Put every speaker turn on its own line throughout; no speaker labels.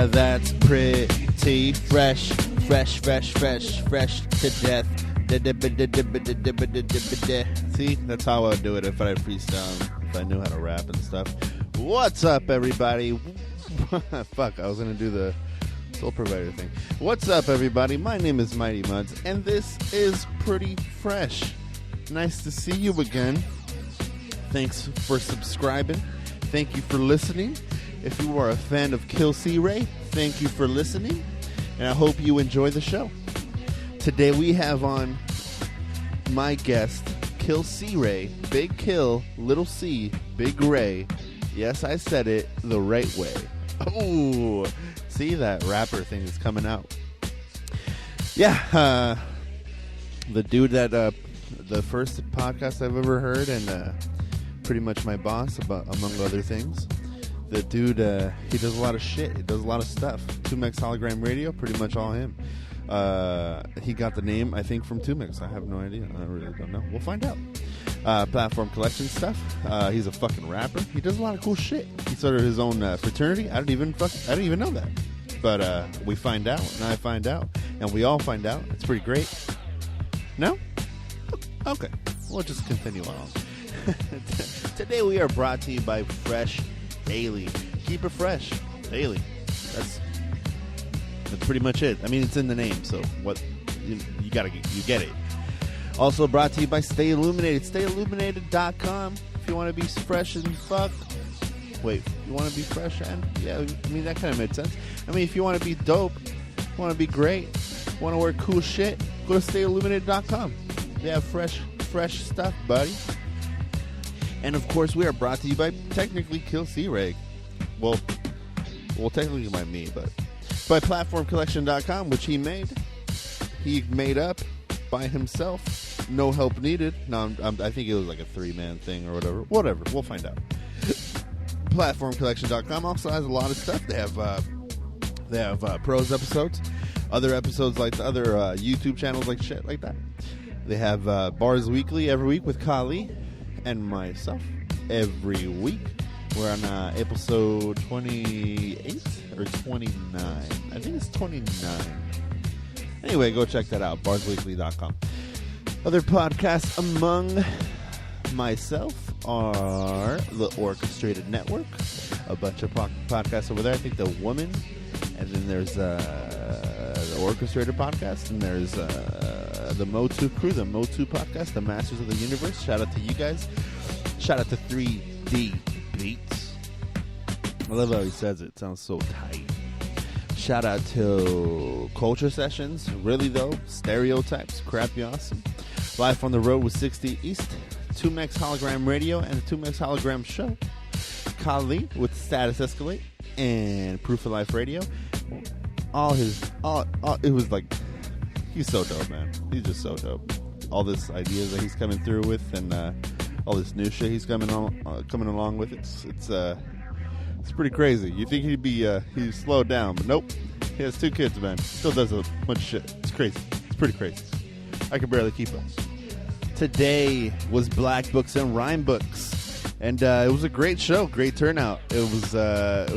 That's pretty fresh to death. See, that's how I would do it if I freestyle, if I knew how to rap and stuff. What's up, everybody? Fuck, I was gonna do the Soul Provider thing. What's up, everybody? My name is Mighty Muds, and this is Pretty Fresh. Nice to see you again. Thanks for subscribing. Thank you for listening. If you are a fan of KILLcREY, thank you for listening, and I hope you enjoy the show. Today we have on my guest, KILLcREY, Big Kill, Little C, Big Ray. Yes, I said it the right way. Oh, see, that rapper thing is coming out. Yeah, the dude that, the first podcast I've ever heard, and pretty much my boss, among other things. The dude, he does a lot of shit. He does a lot of stuff. 2Mex Hologram Radio, pretty much all him. He got the name, I think, from 2Mex. I have no idea. I really don't know. We'll find out. Platform collection stuff. He's a fucking rapper. He does a lot of cool shit. He started his own fraternity. I didn't even know that. But we find out, and I find out, and we all find out. It's pretty great. No? Okay. We'll just continue on. Today we are brought to you by Fresh Daily. Keep it fresh daily. That's pretty much it. I mean, it's in the name, so what you get it. Also brought to you by Stay Illuminated. StayIlluminated.com. If you want to be fresh and fuck. Wait, you want to be fresh and yeah? I mean, that kind of made sense. I mean, if you want to be dope, want to be great, want to wear cool shit, go to StayIlluminated.com. They have fresh stuff, buddy. And of course, we are brought to you by technically KILLcREY. Well, technically by me, but by PlatformCollection.com, which he made. He made up by himself, no help needed. No, I think it was like a 3-man thing or whatever. Whatever, we'll find out. PlatformCollection.com also has a lot of stuff. They have prose episodes, other episodes like the other YouTube channels, like shit like that. They have Bars Weekly every week with Kali and myself every week. We're on episode 28 or 29. I think it's 29. Anyway, go check that out, barsweekly.com. Other podcasts among myself are the Orchestrated Network, a bunch of podcasts over there. I think the Woman, and then there's the Orchestrated podcast, and there's the Motu Crew, the Motu podcast, the Masters of the Universe. Shout out to you guys. Shout out to 3D Beats. I love how he says it. It sounds so tight. Shout out to Culture Sessions. Really though, Stereotypes. Crappy Awesome. Life on the Road with 60 East. 2Mex Hologram Radio and the 2Mex Hologram Show. Kali with Status Escalate and Proof of Life Radio. It was like, he's so dope, man. He's just so dope. All this ideas that he's coming through with, and all this new shit he's coming along with. It's pretty crazy. You think he's slowed down, but nope. He has 2 kids, man. Still does a bunch of shit. It's crazy. It's pretty crazy. I can barely keep up. Today was Black Books and Rhyme Books, and it was a great show, great turnout. It was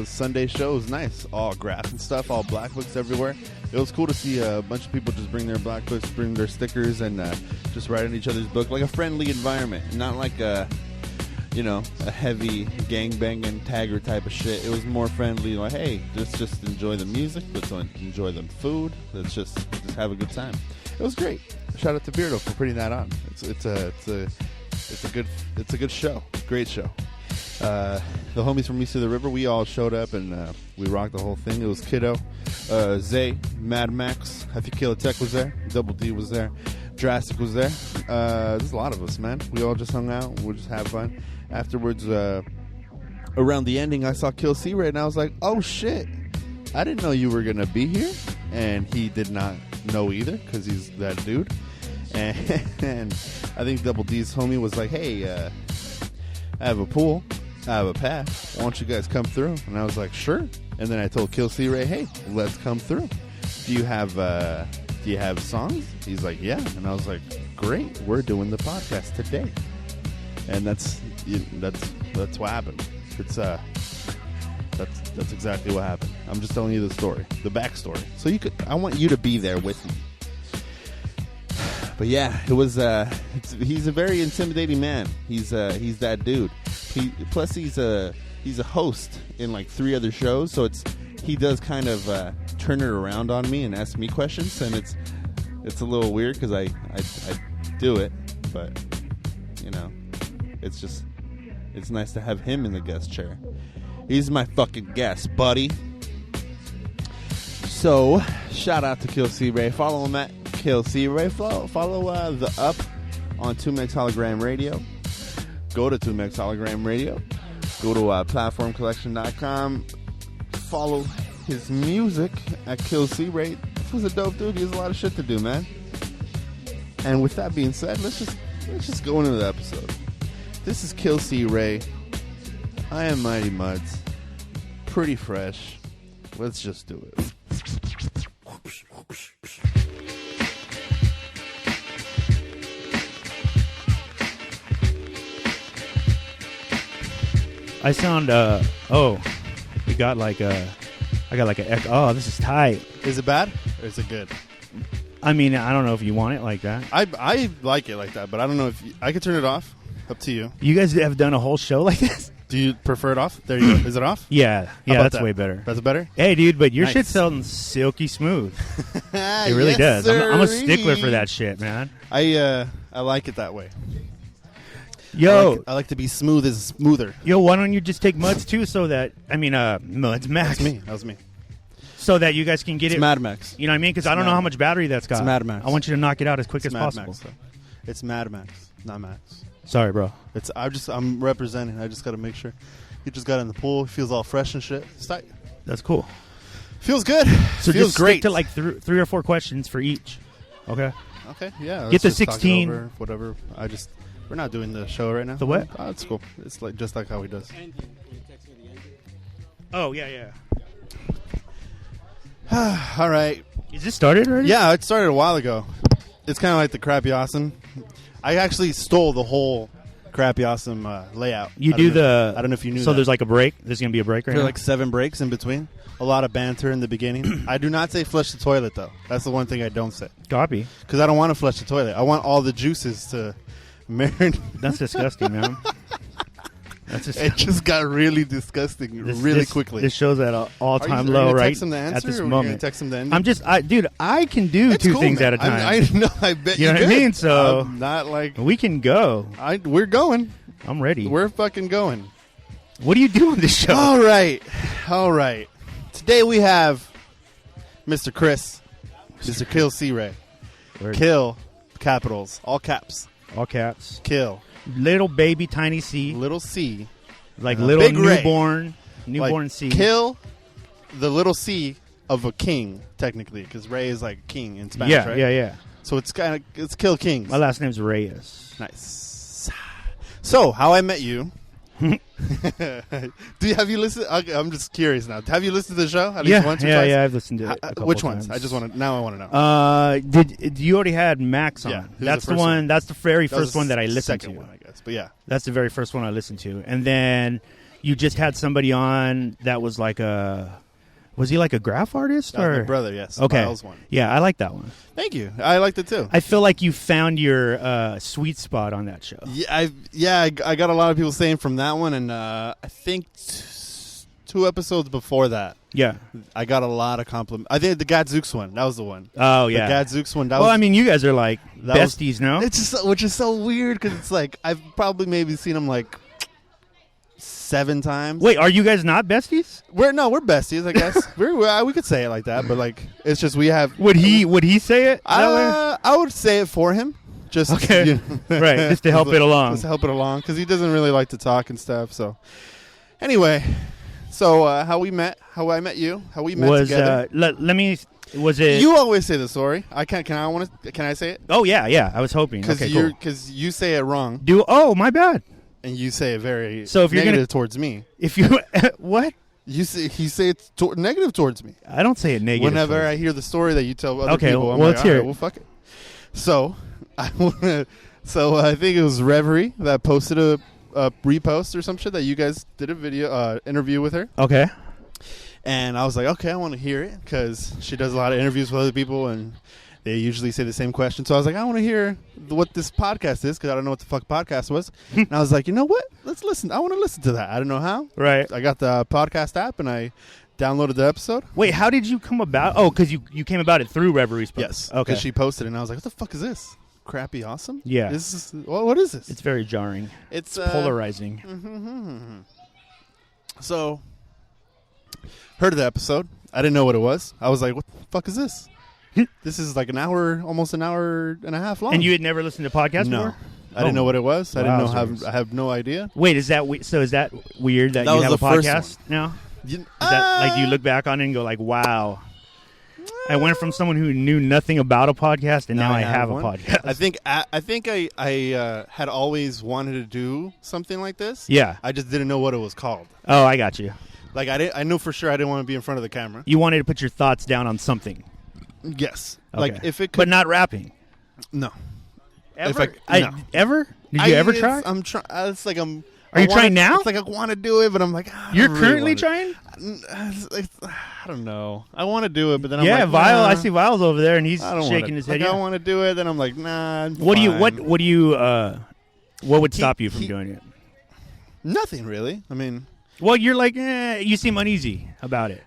Sunday show. It was nice, all graphs and stuff, all black books everywhere. It was cool to see a bunch of people just bring their black books, bring their stickers, and just write in each other's book, like a friendly environment, not like a heavy gangbanging tagger type of shit. It was more friendly, like, hey, just enjoy the music, let's enjoy the food, let's just have a good time. It was great. Shout out to Beardo for putting that on. It's a good show. Great show. The homies from East of the River, we all showed up and we rocked the whole thing. It was Kiddo, Zay, Mad Max, Happy Killer Tech was there, Double D was there, Drastic was there. There's a lot of us, man. We all just hung out. We'll just have fun. Afterwards, around the ending, I saw KILLcREY and I was like, oh shit, I didn't know you were gonna be here. And he did not know either, because he's that dude. And I think Double D's homie was like, hey, I have a pool, I have a pad, why don't you guys come through? And I was like, sure. And then I told KILLcREY, hey, let's come through. Do you have songs? He's like, yeah. And I was like, great, we're doing the podcast today. And that's what happened. It's that's That's exactly what happened. I'm just telling you the story, the backstory. So I want you to be there with me. But yeah, it was. He's a very intimidating man. He's that dude. Plus he's a host in like 3 other shows. So he does kind of turn it around on me and ask me questions, and it's a little weird because I do it, but it's nice to have him in the guest chair. He's my fucking guest, buddy. So shout out to KILLcREY. Follow him at KILLcREY. Follow the Up on 2Mex Hologram Radio. Go to 2Mex Hologram Radio. Go to platformcollection.com. Follow his music at KILLcREY. This was a dope dude. He has a lot of shit to do, man. And with that being said, let's just go into the episode. This is KILLcREY. I am Mighty Muds. Pretty fresh. Let's just do it.
I sound, we got like I got like an echo. Oh, this is tight.
Is it bad or is it good?
I mean, I don't know if you want it like that.
I like it like that, but I don't know if I could turn it off. Up to you.
You guys have done a whole show like this?
Do you prefer it off? There you go. Is it off?
Yeah, that's way better.
That's better?
Hey, dude, but your
Nice.
shit sounds silky smooth. It really does. I'm a stickler for that shit, man.
I like it that way.
Yo,
I like to be smooth as smoother.
Yo, why don't you just take Muds too, so that Muds Max.
That was me.
So that you guys can get
It's
it.
Mad Max.
You know what I mean? Because I don't know how much battery that's got.
It's Mad Max.
I want you to knock it out as quick as
Mad
possible.
Max, it's Mad Max, not Max.
Sorry, bro.
I'm representing. I just got to make sure. He just got in the pool. He feels all fresh and shit. It's tight.
That's cool.
Feels good.
So
feels
just
great.
stick to like 3 or 4 questions for each. Okay.
Okay. Yeah.
Get the
let's just talk it
16.
over, whatever. We're not doing the show right now.
The what?
Oh, it's cool. It's just like how he does.
Oh yeah.
All right.
Is this started already?
Yeah, it started a while ago. It's kind of like the Crappy Awesome. I actually stole the whole Crappy Awesome layout.
I don't know
if you knew
So
that.
there's like a break? There's going to be a break right
There are
now?
like 7 breaks in between. A lot of banter in the beginning. I do not say flush the toilet, though. That's the one thing I don't say.
Copy.
Because I don't want to flush the toilet. I want all the juices to marinate.
That's disgusting, man.
It just got really disgusting really quickly.
This show's at an all-time
Are
low
you
right
text him the answer,
at this
or
moment.
Are you text him the ending?
Dude, I can do
It's
2
cool,
things
man.
at a time.
I know. I bet
You know what I
could.
mean? So
I'm not like
we can go.
we're going.
I'm ready.
We're fucking going.
What do you do on this show?
All right. Today we have Mr. Chris, Mr. KILLcREY.
Word.
Kill, capitals, all caps.
All caps.
Kill,
Little baby tiny C.
little C.
Like
and a
little
big Ray.
newborn
Like,
C.
Kill the little C of a king, technically, because Ray is like king in Spanish, right?
Yeah.
So it's kill kings.
My last name's Reyes.
Nice. So, how I met you. Have you listened? I'm just curious now. Have you listened to the show at least once or twice?
Yeah, I've listened to it a couple
Which ones?
times.
I want to know.
Did you already had Max on?
Yeah, who's
That's
the
the
first
one.
one?
That's the very
That was
first one that I listened
second
to.
one, I guess. But yeah.
That's the very first one I listened to. And then you just had somebody on that was like was he like a graph artist?
That was
or
my brother, yes.
Okay.
Miles one.
Yeah, I like that one.
Thank you. I liked it too.
I feel like you found your sweet spot on that show.
I got a lot of people saying from that one, and I think 2 episodes before that,
Yeah.
I got a lot of compliments. I think the Gadzooks one, that was the one.
Oh, yeah.
The Gadzooks one.
I mean, you guys are like besties, no?
It's just, which is so weird because it's like I've probably maybe seen them like 7 times.
Wait, are you guys not besties?
We're besties, I guess. We could say it like that, but like it's just we have.
Would he say it?
I would say it for him. Just
okay,
you know.
right? Just to help it along.
Just help it along because he doesn't really like to talk and stuff. So anyway, how I met you, how we met together.
Let me. Was it?
You always say the story. Can I say it?
Oh yeah. I was hoping
Because
cool.
you say it wrong.
My bad.
And you say it very
so if you're
negative towards me.
If you what?
You say it's negative towards me.
I don't say it negative.
Whenever I hear the story that you tell other people,
well,
I'm
let's hear it.
Well, fuck it. So I think it was Reverie that posted a repost or some shit that you guys did a video interview with her.
Okay.
And I was like, okay, I want to hear it because she does a lot of interviews with other people, and they usually say the same question. So I was like, I want to hear what this podcast is because I don't know what the fuck podcast was. And I was like, you know what? Let's listen. I want to listen to that. I don't know how.
Right.
I got the podcast app, and I downloaded the episode.
Wait, how did you come about? Oh, because you came about it through Reveries.
Yes.
Okay.
Because she posted it, and I was like, what the fuck is this? Crappy awesome?
Yeah.
This is, what is this?
It's very jarring.
It's
polarizing.
So, heard of the episode. I didn't know what it was. I was like, what the fuck is this? This is like almost an hour and a half long.
And you had never listened to podcasts
No.
before?
I didn't know what it was. I didn't know.
Wowzers.
I have no idea.
Wait, is that so? Is that weird that
That
you
was
have a
the first
podcast now?
You,
Is that like, do you look back on it and go like, wow, I went from someone who knew nothing about a podcast and now I have a
one.
podcast.
I think I had always wanted to do something like this.
Yeah.
I just didn't know what it was called.
Oh, I got you.
Like I knew for sure I didn't want to be in front of the camera.
You wanted to put your thoughts down on something.
Yes.
Okay.
Like if it could,
but not rapping.
No.
Ever?
No.
Ever? Did you ever try?
I'm trying. It's like I'm.
Are you trying now?
It's like I want to do it, but I'm like, I
You're
don't really
currently
wanna.
trying?
I don't know. I want to do it, but then I'm
Yeah,
like,
Vile.
nah,
I see Vile's over there, and he's
I don't
shaking
wanna,
his head.
Like,
Yeah.
I want to do it, then I'm like, nah.
What do you? What do you? What would stop you from
he-
doing it?
Nothing really. I mean,
Well, you're like, you seem uneasy about it.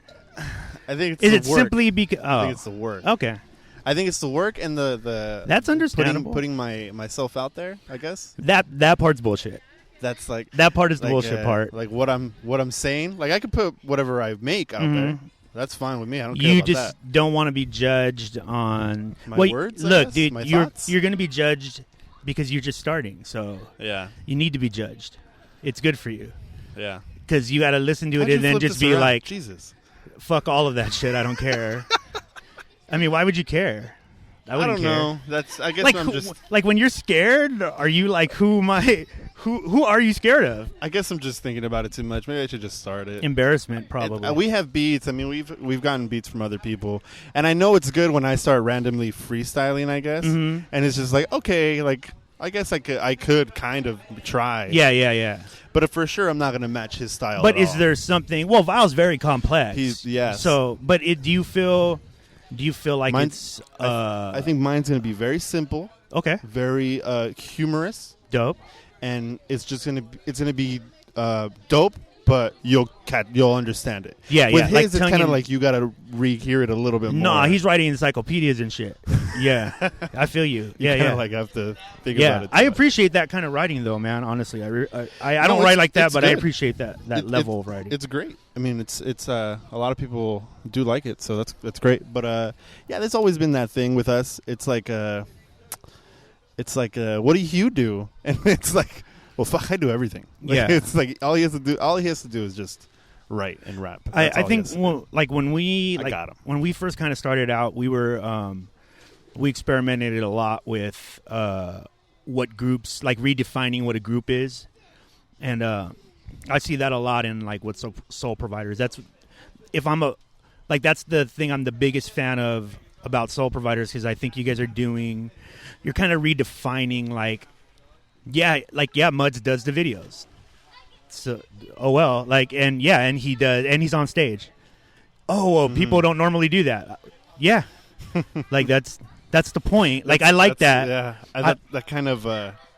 I think it's
Is
the
it
work.
simply because? Oh,
I think it's the work.
okay.
I think it's the work and the
That's understandable.
putting myself out there. I guess
That part's bullshit.
that's like
That part is the
like,
bullshit part.
Like what I'm saying. Like I could put whatever I make out there. That's fine with me. I don't care
You
about
just
that.
don't want to be judged on
My
well,
words, I
Look,
guess?
dude,
My
you're
thoughts?
going to be judged because you're just starting. So
Yeah,
you need to be judged. It's good for you
yeah.
because you got to listen to
How'd
it
you
and then
flip
just
this
be
around?
like,
Jesus.
"Fuck all of that shit. I don't care." I mean, why would you care? I
I
wouldn't
don't
care.
know. That's I guess
Like,
I'm just.
like when you're scared, are you like, who am I? Who are you scared of?
I guess I'm just thinking about it too much. Maybe I should just start it.
Embarrassment, probably.
We have beats. I mean, we've gotten beats from other people, and I know it's good when I start randomly freestyling. I guess,
Mhm.
and it's just like okay, like I guess I could kind of try.
Yeah.
But for sure, I'm not going to match his style.
But
at
is
all.
there something? Well, Vile's very complex.
Yes.
So, but do you feel like
Mine's-
it's?
I think mine's going to be very simple,
Okay.
very humorous,
Dope.
it's going to be dope. But you'll understand it.
Yeah,
With
yeah.
his,
Like
it's
tongue
kind of
in-
like you got to rehear it a little bit more.
No, he's writing encyclopedias and shit. Yeah, I feel you.
You
Yeah,
kinda
yeah.
like have to think
Yeah,
about it.
I
too much.
appreciate that kind of writing, though, man. Honestly, I don't
No,
write like that,
it's
but I
good.
appreciate that level of writing.
It's great. I mean, it's a lot of people do like it, so that's great. But yeah, there's always been that thing with us. It's like what do you do? And it's like, well, fuck, I do everything. Like,
Yeah.
it's like all he has to do is just write and rap. That's
I
all he
think
has to do.
when we
got him.
when we first kind of started out, we were we experimented a lot with what groups, like redefining what a group is, and I see that a lot in like what soul providers. That's that's the thing I'm the biggest fan of about soul providers, because I think you guys are you're kind of redefining Muds does the videos. So, and he does, and he's on stage. Oh, well, people don't normally do that. Yeah, like that's the point. Like I like that.
Yeah, that kind of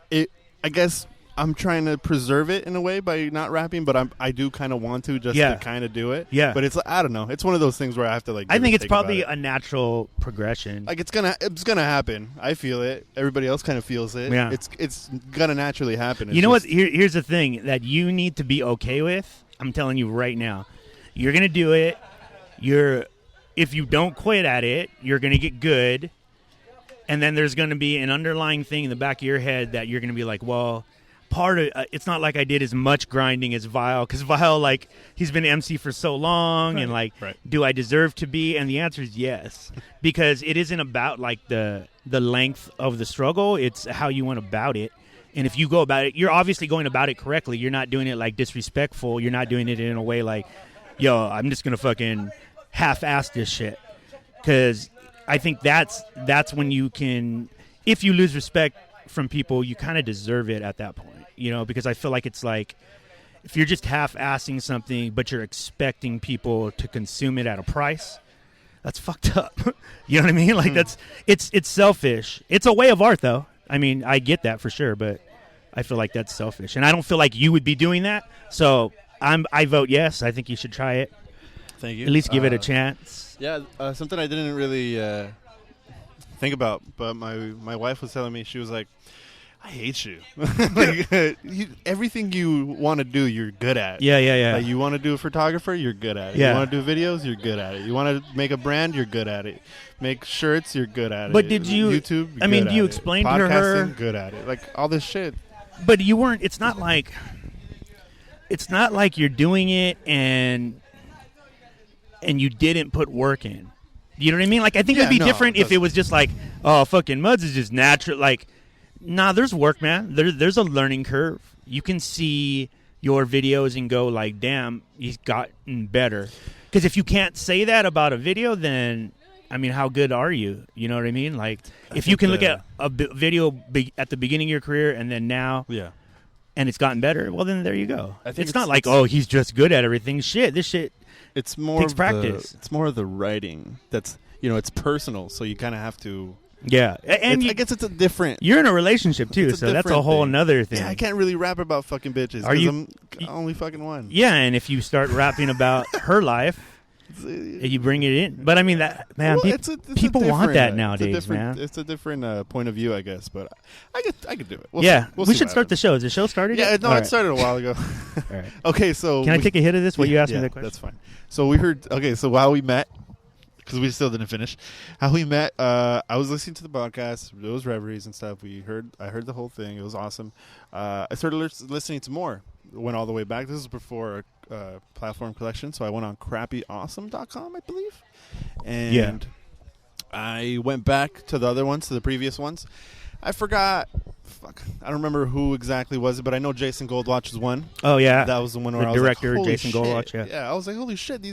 it. I guess I'm trying to preserve it in a way by not rapping, but I do kind of want to just to kind of do it.
Yeah,
but it's I don't know. It's one of those things where I have to like.
I think it's probably a natural progression.
Like it's gonna happen. I feel it. Everybody else kind of feels it.
Yeah.
It's gonna naturally happen.
You know what? Here's the thing that you need to be okay with. I'm telling you right now, you're gonna do it. If you don't quit at it, you're gonna get good, and then there's gonna be an underlying thing in the back of your head that you're gonna be like, well. Part of it's not like I did as much grinding as Vile, because Vile, like, he's been MC for so long, and like, do I deserve to be? And the answer is yes, because it isn't about like the length of the struggle; it's how you went about it. And if you go about it, you're obviously going about it correctly. You're not doing it like disrespectful. You're not doing it in a way like, yo, I'm just gonna fucking half-ass this shit. Because I think that's when you can, if you lose respect from people, you kind of deserve it at that point. You know, because I feel like it's if you're just half-assing something, but you're expecting people to consume it at a price, that's fucked up. You know what I mean? Like it's selfish. It's a way of art, though. I mean, I get that for sure, but I feel like that's selfish, and I don't feel like you would be doing that. So I vote yes. I think you should try it.
Thank you.
At least give it a chance.
Yeah, something I didn't really think about, but my wife was telling me, she was like, I hate you. Like, everything you want to do, you're good at.
Yeah.
Like, you want to do a photographer, you're good at it.
Yeah.
You want to do videos, you're good at it. You want to make a brand, you're good at it. Make shirts, you're good at it.
But did you?
YouTube?
I mean, do you explain to her?
Podcasting, good at it. Like all this shit.
But you weren't. It's not like you're doing it and you didn't put work in. You know what I mean? Like, I think it'd be different if it was just like, oh, fucking Muds is just natural. Like, nah, there's work, man. There's a learning curve. You can see your videos and go like, damn, he's gotten better. Because if you can't say that about a video, then, I mean, how good are you? You know what I mean? Like, if you can look at a video at the beginning of your career and then now, and it's gotten better, well, then there you go. It's not like, oh, he's just good at everything. Shit, this shit.
It's more
takes practice.
It's more of the writing that's, it's personal, so you kind of have to.
Yeah, and
I guess it's a different.
You're in a relationship too, so that's a whole nother thing.
Yeah, I can't really rap about fucking bitches because I'm only fucking one.
Yeah, and if you start rapping about her life, you bring it in. But I mean, that man, people want that nowadays, man.
It's a different point of view, I guess. But I could do it.
We should start the show. Is the show started?
Yeah, no, it started a while ago.
All right.
Okay, so
can I take a hit of this? What you asked me that question?
That's fine. So we heard. Okay, so while we met, because we still didn't finish, how we met. I was listening to the podcast, those reveries and stuff. I heard the whole thing. It was awesome. I started listening to more. Went all the way back. This is before platform collection, so I went on crappyawesome.com, I believe, and I went back to the other ones, to the previous ones. I forgot. I don't remember who exactly was it, but I know Jason Goldwatch was one.
Oh yeah,
that was the one where
the
I was
director,
like,
Jason Goldwatch.
Yeah, I was like, holy shit,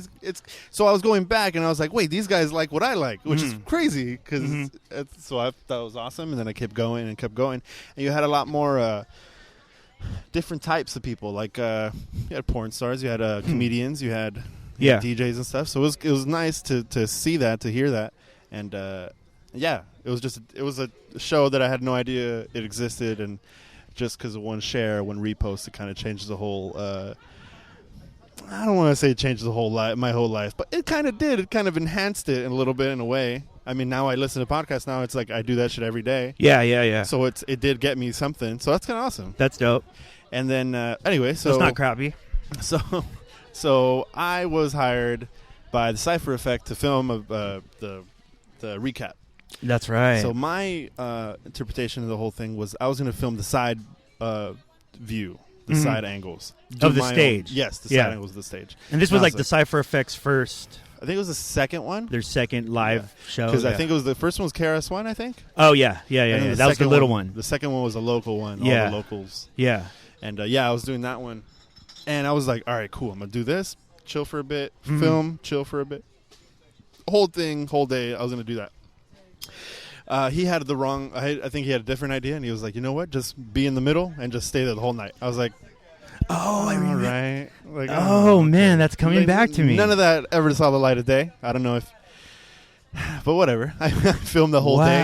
So I was going back and I was like, wait, these guys like what I like, which is crazy because so I thought it was awesome, and then I kept going and kept going, and you had a lot more different types of people. Like you had porn stars, you had comedians, you had DJs and stuff. So it was nice to see that, to hear that, and it was a show that I had no idea it existed, and just because of one share, one repost, it kind of changes the whole. I don't want to say it changes the whole my whole life, but it kind of did. It kind of enhanced it a little bit in a way. I mean, now I listen to podcasts. Now it's like I do that shit every day.
Yeah.
So it did get me something. So that's kind of awesome.
That's dope.
And then anyway, so
it's not crappy.
So I was hired by the Cypher Effect to film the recap.
That's right.
So my interpretation of the whole thing was I was going to film the side view, the side angles
of the stage.
Yes, the side angles of the stage.
And this was like the Cypher Effect's first.
I think it was the second one.
Their second live show.
Because I think it was the first one was KRS-One, I think.
Oh yeah. That was the little one.
The second one was a local one. All the locals.
Yeah.
And I was doing that one, and I was like, all right, cool. I'm gonna do this. Chill for a bit. Film. Chill for a bit. Whole day. I was gonna do that. He had the wrong. I think he had a different idea, and he was like, you know what? Just be in the middle and just stay there the whole night. I was like,
oh, I remember.
Right. Like,
oh man, that's coming back to me.
None of that ever saw the light of day. I don't know if, but whatever. I filmed the whole day.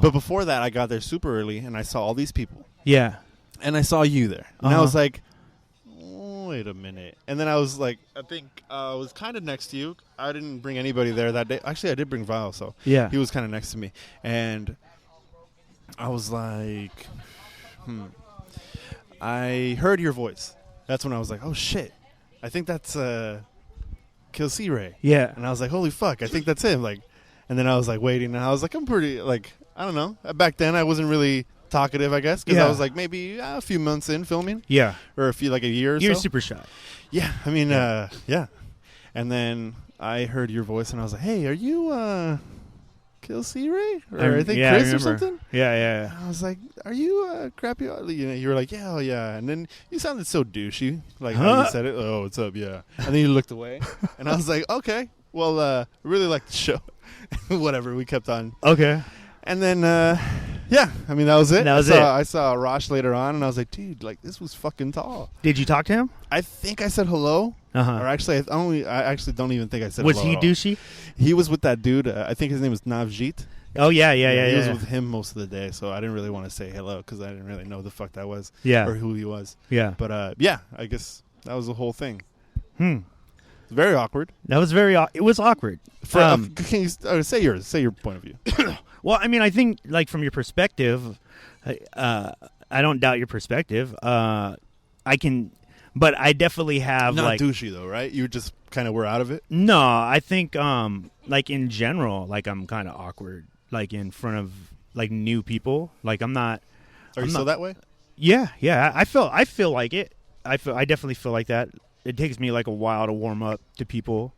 But before that, I got there super early, and I saw all these people.
Yeah. And
I saw you there, and I was like, wait a minute. And then I was like, I think I was kind of next to you. I didn't bring anybody there that day. Actually, I did bring Val, so he was kind of next to me. And I was like, I heard your voice. That's when I was like, oh, shit. I think that's KILLcREY.
Yeah.
And I was like, holy fuck, I think that's him. Like, and then I was like waiting, and I was like, I'm pretty, like, I don't know. Back then, I wasn't really talkative, I guess, because I was like maybe a few months in filming. Yeah. Or a year or so.
You're super shy.
Yeah. I mean, yeah. And then I heard your voice, and I was like, hey, are you KILLcREY? Or I think Chris or something?
Yeah.
I was like, are you crappy? You were like, yeah, oh, yeah. And then you sounded so douchey, like how you said it. Oh, what's up? Yeah. And then you looked away, and I was like, okay, well, I really like the show. Whatever. We kept on.
Okay.
And then Yeah, I mean, that was it.
That was
I saw Rosh later on, and I was like, dude, like, this was fucking tall.
Did you talk to him?
I think I said hello.
Uh-huh.
Or actually, I actually don't even think I said
Was
hello.
he
at all.
douchey?
He was with that dude. I think his name was Navjeet.
Oh, yeah.
He was with him most of the day, so I didn't really want to say hello because I didn't really know the fuck that was.
Yeah.
Or who he was.
Yeah.
But, yeah, I guess that was the whole thing. It's very awkward.
That was it was awkward.
Can you say your point of view?
Well, I mean, I think, like, from your perspective, I don't doubt your perspective. But I definitely have,
Not
like...
douchey, though, right? You just kind of were out of it?
No, I think, like, in general, like, I'm kind of awkward, like, in front of, like, new people. Like, I'm not...
Are you still that way?
Yeah. I feel like it. I definitely feel like that. It takes me, like, a while to warm up to people.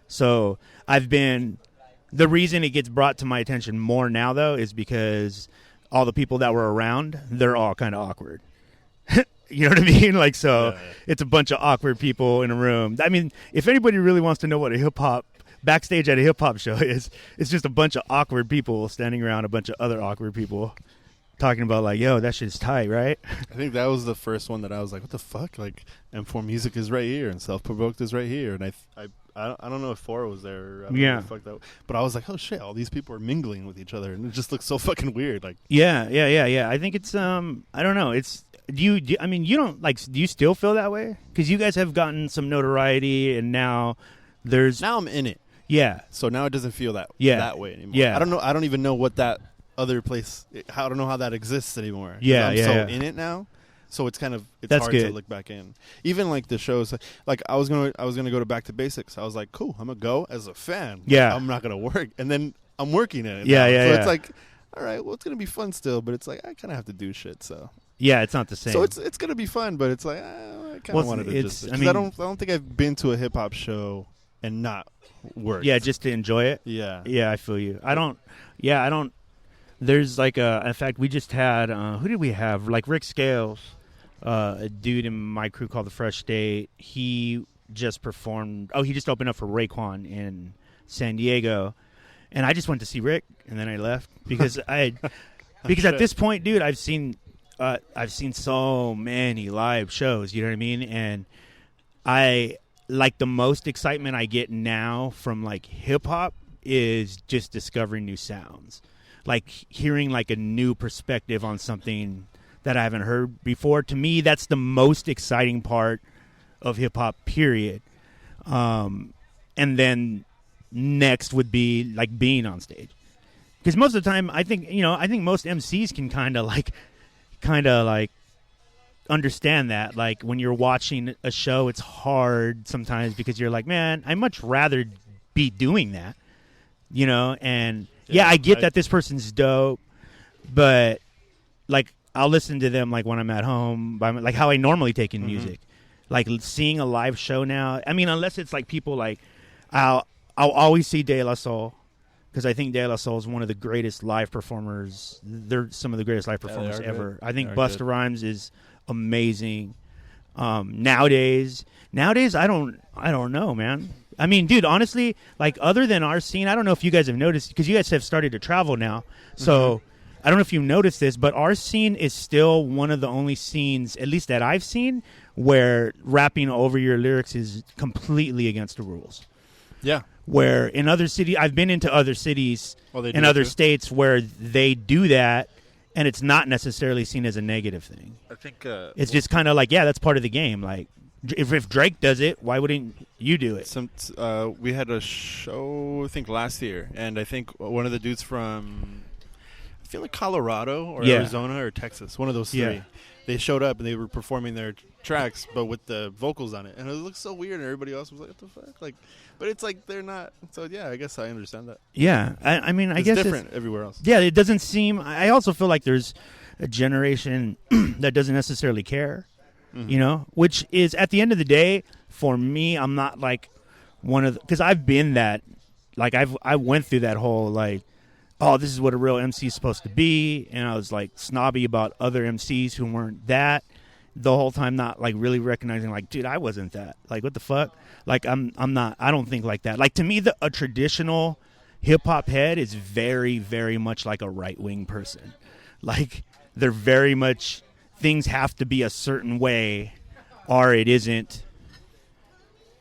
So, the reason it gets brought to my attention more now, though, is because all the people that were around, they're all kind of awkward. You know what I mean? Like, so It's a bunch of awkward people in a room. I mean, if anybody really wants to know what backstage at a hip-hop show is, it's just a bunch of awkward people standing around a bunch of other awkward people talking about, like, yo, that shit's tight, right?
I think that was the first one that I was like, what the fuck? Like, M4 Music is right here and Self-Provoked is right here. And I don't know if 4 was there. I don't know the fuck that, but I was like, oh shit, all these people are mingling with each other, and it just looks so fucking weird. Like,
yeah. I think it's I don't know. It's do you don't like? Do you still feel that way? Because you guys have gotten some notoriety, and now
I'm in it.
Yeah.
So now it doesn't feel that way anymore.
Yeah.
I don't know. I don't even know what that other place. I don't know how that exists anymore.
Yeah.
I'm so in it now. So it's
That's
hard
good.
to look back in. Even like the shows, like I was gonna go to Back to Basics. I was like, cool, I'm gonna go as a fan.
Yeah.
I'm not gonna work, and then I'm working in it.
Yeah,
now.
yeah.
So
yeah.
it's like, all right, well, it's gonna be fun still, but it's like I kind of have to do shit. So
yeah, it's not the same.
So it's gonna be fun, but it's like I kind of wanted to just. I don't think I've been to a hip hop show and not worked.
Yeah, just to enjoy it.
Yeah.
Yeah, I feel you. I don't. There's like in fact, we just had who did we have? Like Rick Scales. A dude in my crew called the Fresh State. He just performed. He just opened up for Raekwon in San Diego, and I just went to see Rick, and then I left because at this point, dude, I've seen so many live shows. You know what I mean? And I like the most excitement I get now from like hip hop is just discovering new sounds, like hearing like a new perspective on something that I haven't heard before. To me, that's the most exciting part of hip-hop, period. And then next would be, like, being on stage. Because most of the time, I think most MCs can kind of understand that. Like, when you're watching a show, it's hard sometimes because you're like, man, I'd much rather be doing that. You know? And, I get that this person's dope, but, like, I'll listen to them like when I'm at home, like how I normally take in music. Like seeing a live show now. I mean, unless it's like people like, I'll always see De La Soul because I think De La Soul is one of the greatest live performers. They're some of the greatest live performers ever. Good. I think Busta Rhymes is amazing. Nowadays, I don't know, man. I mean, dude, honestly, like other than our scene, I don't know if you guys have noticed because you guys have started to travel now, so. I don't know if you've noticed this, but our scene is still one of the only scenes, at least that I've seen, where rapping over your lyrics is completely against the rules.
Yeah.
Where in other cities, I've been into other cities in other states where they do that, and it's not necessarily seen as a negative thing.
I think
it's just kind of like, yeah, that's part of the game. Like, if Drake does it, why wouldn't you do it?
We had a show, I think, last year, and I think one of the dudes from... I feel like Colorado or Arizona or Texas, one of those three. Yeah. They showed up and they were performing their tracks, but with the vocals on it, and it looked so weird. And everybody else was like, "What the fuck?" Like, but it's like they're not. So yeah, I guess I understand that.
Yeah, I mean, I guess
it's different everywhere else.
Yeah, it doesn't seem. I also feel like there's a generation that doesn't necessarily care. You know, which is at the end of the day, for me, I'm not like one of because I've been that. Like I went through that whole like. Oh, this is what a real MC is supposed to be, and I was like snobby about other MCs who weren't that the whole time, not like really recognizing like, dude, I wasn't that. Like, what the fuck? Like, I'm not. I don't think like that. Like to me, a traditional hip hop head is very, very much like a right wing person. Like they're very much, things have to be a certain way or it isn't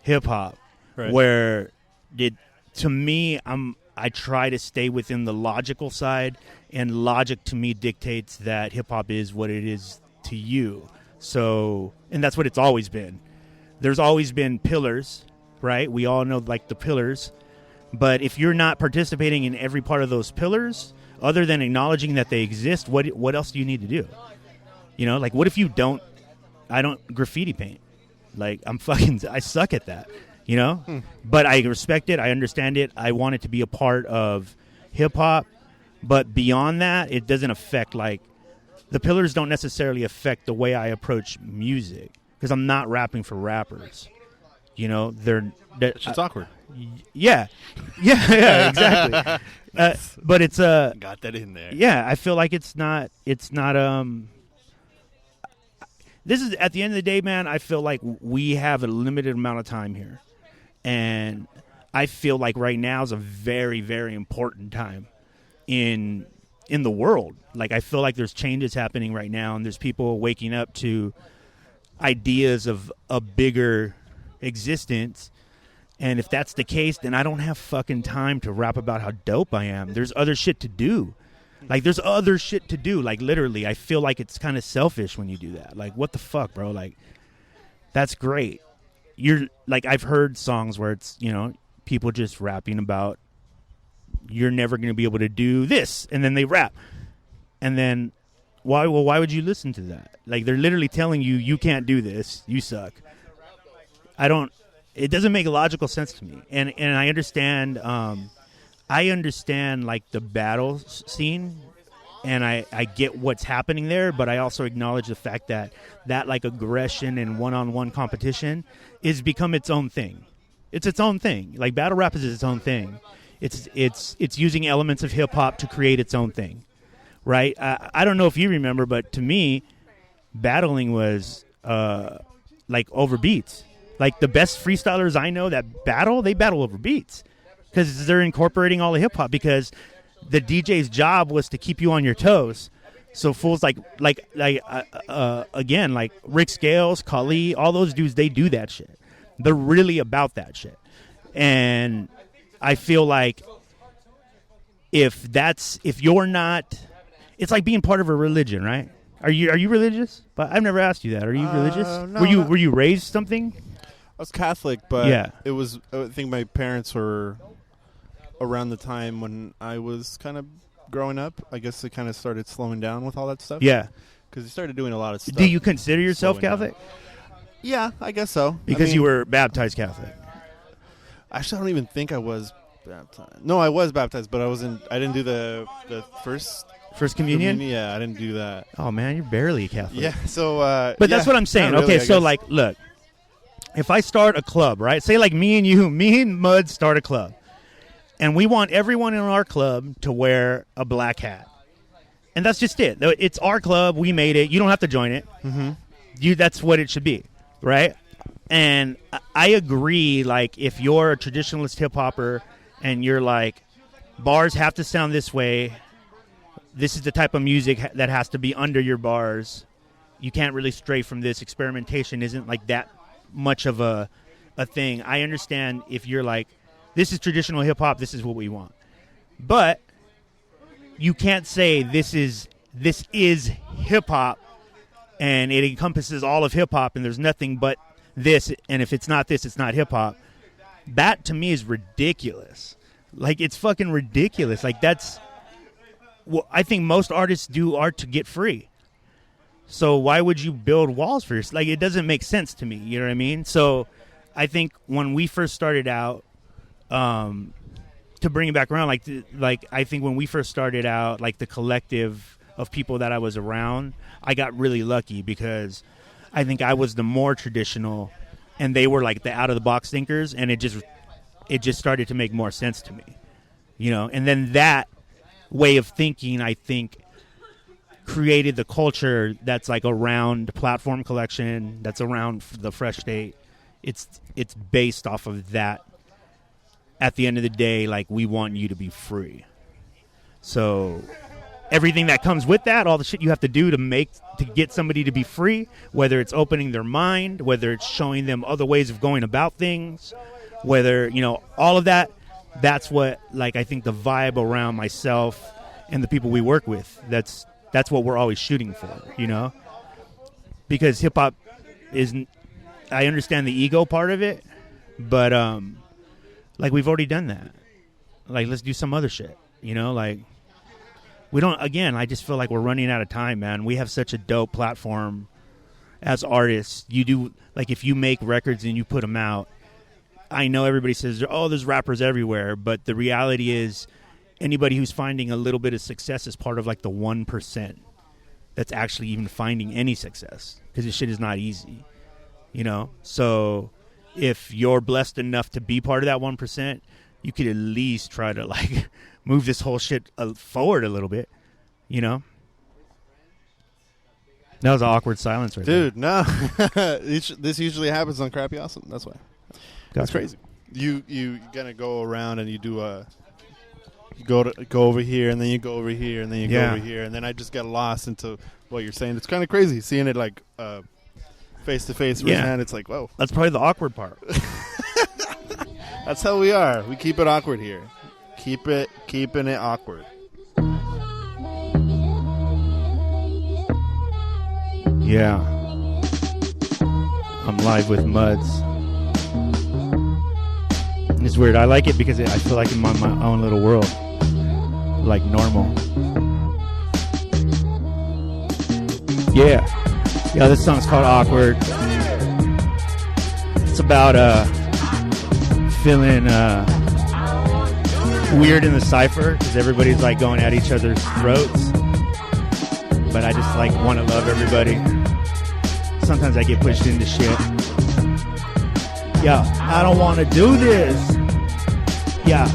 hip hop.
Right.
Where to me, I try to stay within the logical side, and logic to me dictates that hip hop is what it is to you. So, and that's what it's always been. There's always been pillars, right? We all know like the pillars. But if you're not participating in every part of those pillars, other than acknowledging that they exist, what else do you need to do? You know, like what if I don't graffiti paint? Like I suck at that, you know? But I respect it. I understand it. I want it to be a part of hip hop. But beyond that, it doesn't affect, like, the pillars don't necessarily affect the way I approach music, because I'm not rapping for rappers. You know,
It's awkward.
Yeah, exactly. But it's
got that in there.
Yeah, I feel like it's not. This is, at the end of the day, man, I feel like we have a limited amount of time here, and I feel like right now is a very, very important time in the world. Like, I feel like there's changes happening right now, and there's people waking up to ideas of a bigger existence. And if that's the case, then I don't have fucking time to rap about how dope I am. There's other shit to do. Like, there's other shit to do. Like, literally, I feel like it's kind of selfish when you do that. Like, what the fuck, bro? Like, that's great. You're, like, I've heard songs where it's, you know, people just rapping about you're never going to be able to do this, and then they rap. And then, why would you listen to that? Like, they're literally telling you can't do this. You suck. It doesn't make logical sense to me. And I understand, like, the battle scene, and I get what's happening there, but I also acknowledge the fact that like, aggression and one-on-one competition is become its own thing. It's its own thing. Like, battle rap is its own thing. It's using elements of hip-hop to create its own thing, right? I don't know if you remember, but to me, battling was, like, over beats. Like, the best freestylers I know that battle, they battle over beats because they're incorporating all the hip-hop, because the DJ's job was to keep you on your toes. So fools again, like Rick Scales, Kali, all those dudes, they do that shit. They're really about that shit. And I feel like if you're not, it's like being part of a religion, right? Are you religious? But I've never asked you that. Are you religious?
No,
were you raised something?
I was Catholic, but
Yeah.
it was. I think my parents were around the time when I was kind of growing up. I guess it kind of started slowing down with all that stuff.
Yeah.
Because they started doing a lot of stuff.
Do you consider yourself
slowing down.
Catholic?
Yeah, I guess so.
Because you were baptized Catholic.
Actually, I don't even think I was baptized. No, I was baptized, but I wasn't. I didn't do the first
communion.
Yeah, I didn't do that.
Oh man, you're barely a Catholic.
Yeah. So.
But that's what I'm saying.
Not really,
Okay,
I
so
guess.
like, look, if I start a club, right? Say like me and Mud start a club, and we want everyone in our club to wear a black hat, and that's just it. It's our club. We made it. You don't have to join it. Mm-hmm. That's what it should be, right? And I agree. Like, if you're a traditionalist hip hopper and you're like, bars have to sound this way. This is the type of music that has to be under your bars. You can't really stray from this. Experimentation isn't like that much of a thing. I understand if you're like, this is traditional hip hop, this is what we want. But you can't say this is hip hop and it encompasses all of hip hop and there's nothing but this, and if it's not this, it's not hip hop. That to me is ridiculous. Like, it's fucking ridiculous. Like, that's what I think most artists do art to get free. So why would you build walls for yourself? Like, it doesn't make sense to me. You know what I mean? So I think when we first started out, to bring it back around, like I think when we first started out, like the collective of people that I was around, I got really lucky because I think I was the more traditional and they were like the out of the box thinkers, and it just started to make more sense to me. You know, and then that way of thinking, I think, created the culture that's like around Platform Collection, that's around the Fresh State. It's based off of that. At the end of the day, like, we want you to be free. So everything that comes with that, all the shit you have to do to get somebody to be free, whether it's opening their mind, whether it's showing them other ways of going about things, whether, all of that. That's what, like, I think the vibe around myself and the people we work with, that's what we're always shooting for, because hip-hop isn't, I understand the ego part of it, but, like, we've already done that. Like, let's do some other shit, like, we don't, again, I just feel like we're running out of time, man. We have such a dope platform as artists. You do, like, if you make records and you put them out, I know everybody says, oh, there's rappers everywhere, but the reality is anybody who's finding a little bit of success is part of, like, the 1% that's actually even finding any success, because this shit is not easy, So if you're blessed enough to be part of that 1%, you could at least try to, like, move this whole shit forward a little bit, That was an awkward silence right
Dude, no. This usually happens on Crappy Awesome. That's why. That's crazy. You gonna go around and you do you go over here and then you go over here and then you go over here, and then I just get lost into what you're saying. It's kind of crazy seeing it like face to face, and it's like, whoa.
That's probably the awkward part.
That's how we are. We keep it awkward here. Keeping it awkward.
Yeah. I'm live with Muds. It's weird. I like it because I feel like I'm in my own little world. Like normal. Yeah. Yeah, this song's called Awkward. It's about feeling weird in the cypher because everybody's like going at each other's throats. But I just like want to love everybody. Sometimes I get pushed into shit. Yeah, I don't want to do this. Yeah.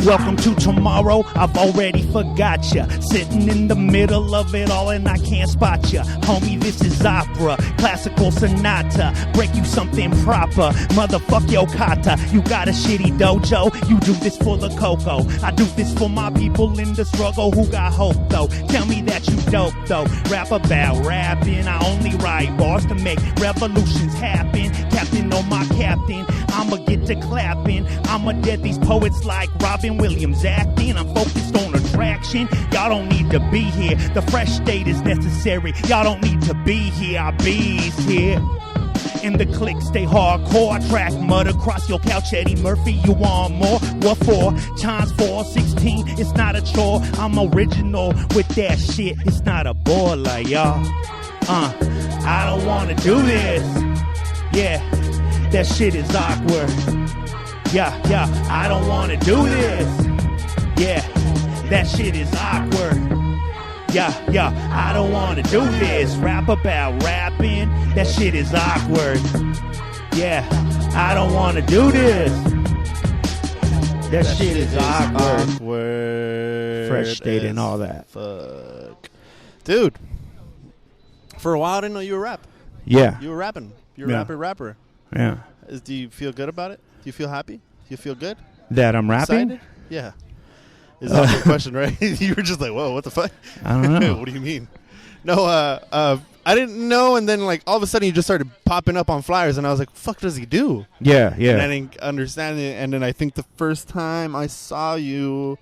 Welcome to tomorrow, I've already forgot ya. Sitting in the middle of it all and I can't spot ya. Homie, this is opera, classical sonata. Break you something proper, motherfuck yo kata. You got a shitty dojo, you do this for the cocoa. I do this for my people in the struggle who got hope though. Tell me that you dope though. Rap about rapping, I only write bars to make revolutions happen. Captain on my captain, I'ma get to clapping. I'ma dead these poets like Robin Williams acting. I'm focused on attraction. Y'all don't need to be here. The fresh state is necessary. Y'all don't need to be here. Our bees here. And the click stay hardcore. I track mud across your couch, Eddie Murphy. You want more? What for? Times 4, 16. It's not a chore. I'm original with that shit. It's not a bore like y'all. I don't wanna do this. Yeah, that shit is awkward. Yeah, I don't wanna do this. Yeah, that shit is awkward. Yeah, I don't wanna do this. Rap about rapping, that shit is awkward. Yeah, I don't wanna do this. That shit is awkward. Fresh state and all that.
Fuck. Dude, for a while I didn't know you were rap.
Yeah.
You were rapping. You're a rapper.
Yeah.
Do you feel good about it? Do you feel happy? Do you feel good?
That I'm rapping?
Excited? Yeah. Is that the question, right? You were just like, whoa, what the fuck?
I don't know.
What do you mean? No, I didn't know, and then like all of a sudden you just started popping up on flyers, and I was like, fuck does he do?
Yeah.
And I didn't understand it, and then I think the first time I saw you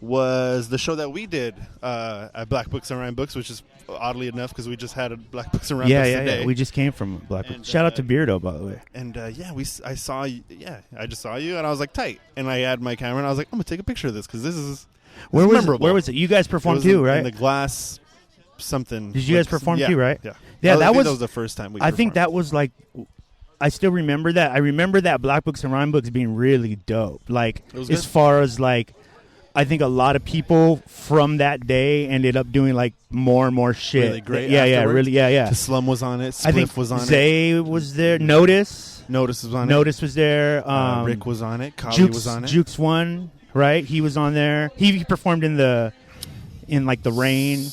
was the show that we did at Black Books and Rhyme Books, which is oddly enough because we just had a Black Books and Rhyme Books today.
Yeah. We just came from Black Books. Shout out to Beardo, by the way.
And I saw you. Yeah, I just saw you, and I was like, tight. And I had my camera, and I was like, I'm gonna take a picture of this because this is memorable.
Where was it? You guys performed too, right?
In the glass something.
Did you guys perform too, right?
Yeah.
Yeah,
that was the first time we performed.
I think that was like, I still remember that. I remember that Black Books and Rhyme Books being really dope. Like, as far as like, I think a lot of people from that day ended up doing like more and more shit.
Really great.
Yeah.
The Slum was on it. Spliff was on it.
Zay was there. Notice
was on it.
Notice was there.
Rick was on it. Kali was on it.
Jukes won, right? He was on there. He performed in like the rain.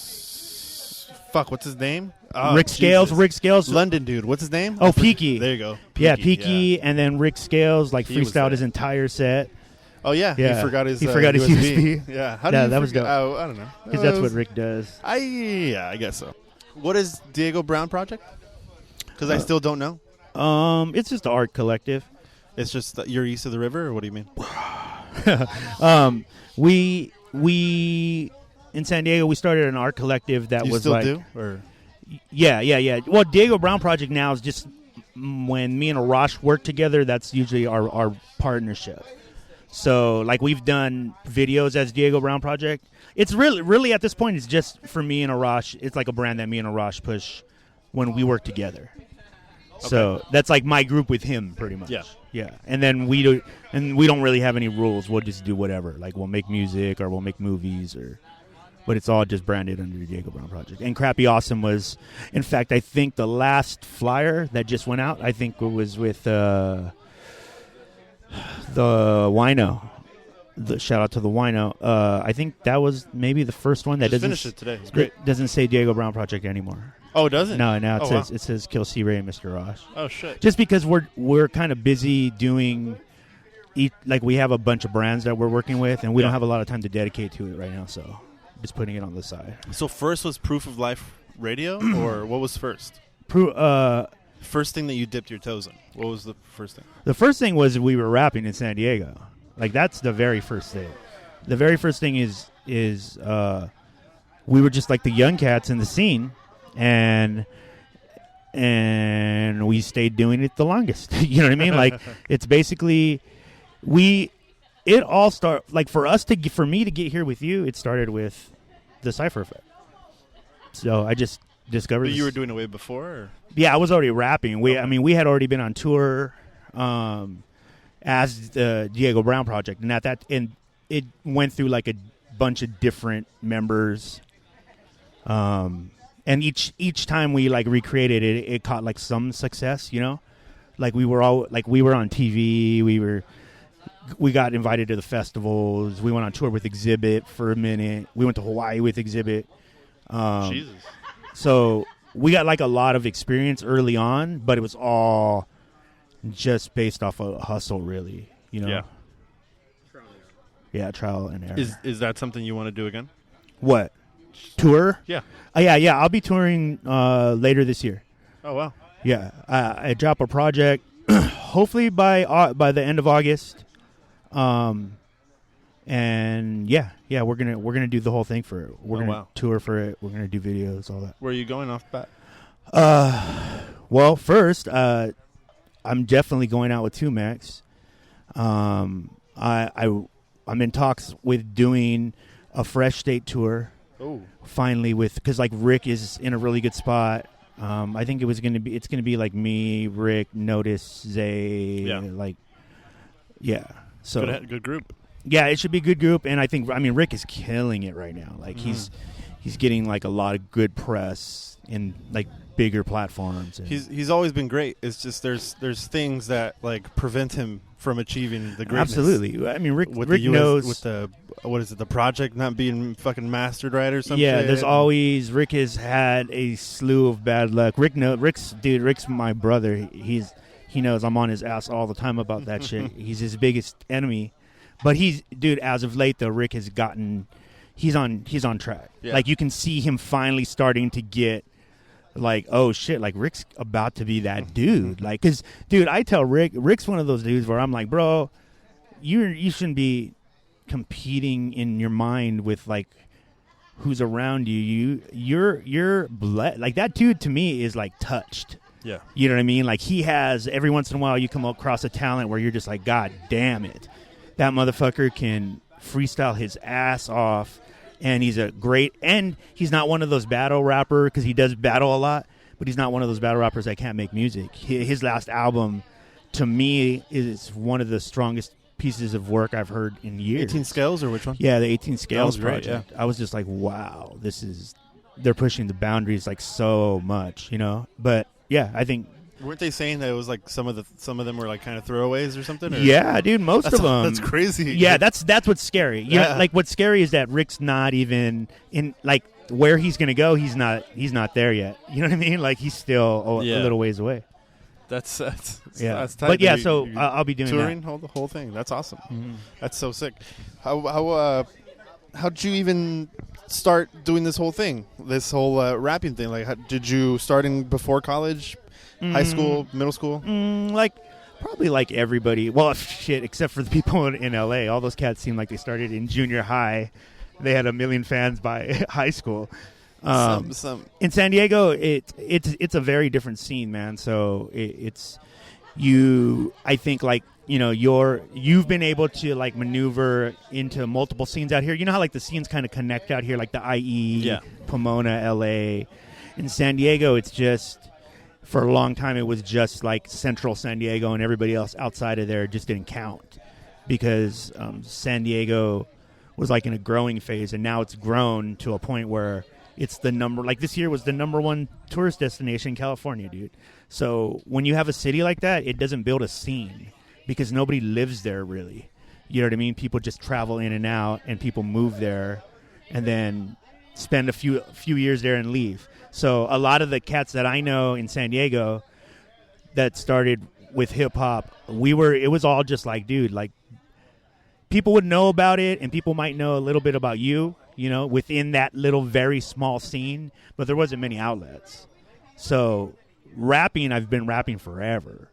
Fuck, what's his name?
Rick Scales.
Jesus.
Rick Scales.
London dude. What's his name?
Oh, Peaky.
There you go.
Peaky, and then Rick Scales like freestyled his entire set.
Oh yeah,
Yeah.
he forgot his
USB.
Yeah, how
Yeah,
did
that was dope.
Oh, I don't know.
Because that's what Rick does.
I guess so. What is Diego Brown Project? Because I still don't know.
It's just an art collective.
It's just that you're east of the river, or what do you mean?
We in San Diego we started an art collective that
You
was
still
like
do? Or
yeah. Well, Diego Brown Project now is just when me and Arash work together. That's usually our partnership. So like we've done videos as Diego Brown Project. It's really at this point it's just for me and Arash. It's like a brand that me and Arash push when we work together. So that's like my group with him, pretty much. Yeah. And then we don't really have any rules. We'll just do whatever. Like we'll make music or we'll make movies, but it's all just branded under the Diego Brown Project. And Crappy Awesome was, in fact, I think the last flyer that just went out. I think it was with the Wino. The shout out to the Wino. I think that was maybe the first one that
just finished it today. It's great.
Doesn't say Diego Brown Project anymore.
Oh, does it?
No, now
it
it says KILLcREY and Mr. Rosh.
Oh shit!
Just because we're kind of busy doing, like we have a bunch of brands that we're working with, and we don't have a lot of time to dedicate to it right now. So, just putting it on the side.
So first was Proof of Life Radio, or what was first?
First
thing that you dipped your toes in. What was the first thing?
The first thing was we were rapping in San Diego. Like that's the very first thing. The very first thing is we were just like the young cats in the scene. And we stayed doing it the longest. You know what I mean? Like it's basically it all start like for me to get here with you. It started with the Cypher Effect. So I just discovered.
But you were doing it way before. Or?
Yeah, I was already rapping. We had already been on tour as the Diego Brown Project, and it went through like a bunch of different members. And each time we like recreated it, it caught like some success, you know, like we were on TV. We got invited to the festivals. We went on tour with Exhibit for a minute. We went to Hawaii with Exhibit.
Jesus.
So we got like a lot of experience early on, but it was all just based off of hustle, really, you know? Yeah. Trial and error.
Is that something you want to do again?
What? Tour?
Yeah.
Yeah. I'll be touring later this year.
Oh wow.
Yeah. I drop a project hopefully by the end of August. And we're gonna do the whole thing for it. We're gonna tour for it. We're gonna do videos, all that.
Where are you going off bat?
Well, first, I'm definitely going out with 2Max. I'm in talks with doing a Fresh State tour.
Oh.
Finally, because like Rick is in a really good spot. I think it's gonna be like me, Rick, Notice, Zay, So
good group.
Yeah, it should be a good group, and Rick is killing it right now. Like he's getting like a lot of good press in like bigger platforms.
He's always been great. It's just there's things that like prevent him from achieving the greatness.
Absolutely. I mean, Rick knows
with the the project not being fucking mastered right or something.
Yeah, Rick has had a slew of bad luck. Rick's my brother. He knows I'm on his ass all the time about that shit. He's his biggest enemy. But as of late though, Rick has gotten he's on track. Yeah. Like you can see him finally starting to get like, oh shit, like Rick's about to be that dude. Like, cause dude, I tell Rick's one of those dudes where I'm like, bro, you shouldn't be competing in your mind with like who's around you. You're like that dude to me is like touched.
Yeah.
You know what I mean? Like he has, every once in a while you come across a talent where you're just like, God damn it. That motherfucker can freestyle his ass off. And he's he's not one of those battle rapper, because he does battle a lot, but he's not one of those battle rappers that can't make music. His last album, to me, is one of the strongest pieces of work I've heard in years.
18 Scales, or which one?
Yeah, the 18 Scales
Project.
Great, yeah. I was just like, wow, they're pushing the boundaries like so much, you know? But yeah, I think.
Weren't they saying that it was like some of them were like kind of throwaways or something? Or?
Yeah, dude, most of them.
That's crazy.
Yeah, that's what's scary. You know, like what's scary is that Rick's not even in like where he's gonna go. He's not there yet. You know what I mean? Like he's still a little ways away.
That's
Yeah.
That's tight.
But yeah,
You
I'll be doing
touring
that.
the whole thing. That's awesome.
Mm-hmm.
That's so sick. How'd you even start doing this whole thing? This whole rapping thing? Like, did you starting before college, high school, middle school?
Like probably like everybody. Well, shit, except for the people in LA. All those cats seem like they started in junior high. They had 1 million fans by high school. In San Diego, it's a very different scene, man. So it's you. I think like you've been able to like maneuver into multiple scenes out here. You know how like the scenes kind of connect out here, like the IE, Pomona, LA. In San Diego, it's just for a long time it was just like central San Diego, and everybody else outside of there just didn't count because San Diego was like in a growing phase, and now it's grown to a point where it's the like this year was the #1 tourist destination in California, dude. So when you have a city like that, it doesn't build a scene because nobody lives there really. You know what I mean? People just travel in and out, and people move there and then spend a few years there and leave. So a lot of the cats that I know in San Diego that started with hip hop, it was all just like, dude, like people would know about it, and people might know a little bit about you, within that little very small scene, but there wasn't many outlets. So rapping, I've been rapping forever,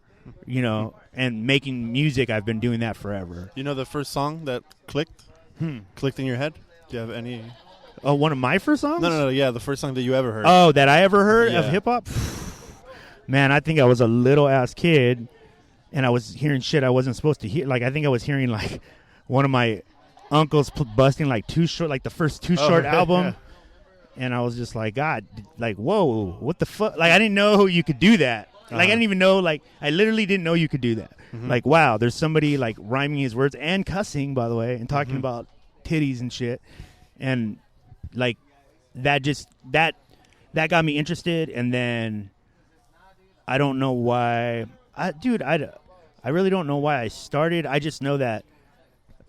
and making music, I've been doing that forever.
You know the first song that clicked in your head? Do you have any?
Oh, one of my first songs?
No. Yeah, the first song that you ever heard.
Oh, that I ever heard of hip-hop? Man, I think I was a little-ass kid, and I was hearing shit I wasn't supposed to hear. Like, I think I was hearing, like, one of my uncles busting, like, the first Too Short album. Yeah. And I was just like, God, like, whoa, what the fuck? Like, I didn't know you could do that. Like, I didn't even know, like, I literally didn't know you could do that. Mm-hmm. Like, wow, there's somebody, like, rhyming his words and cussing, by the way, and talking about titties and shit. And, like, that got me interested. And then I don't know why. I really don't know why I started. I just know that,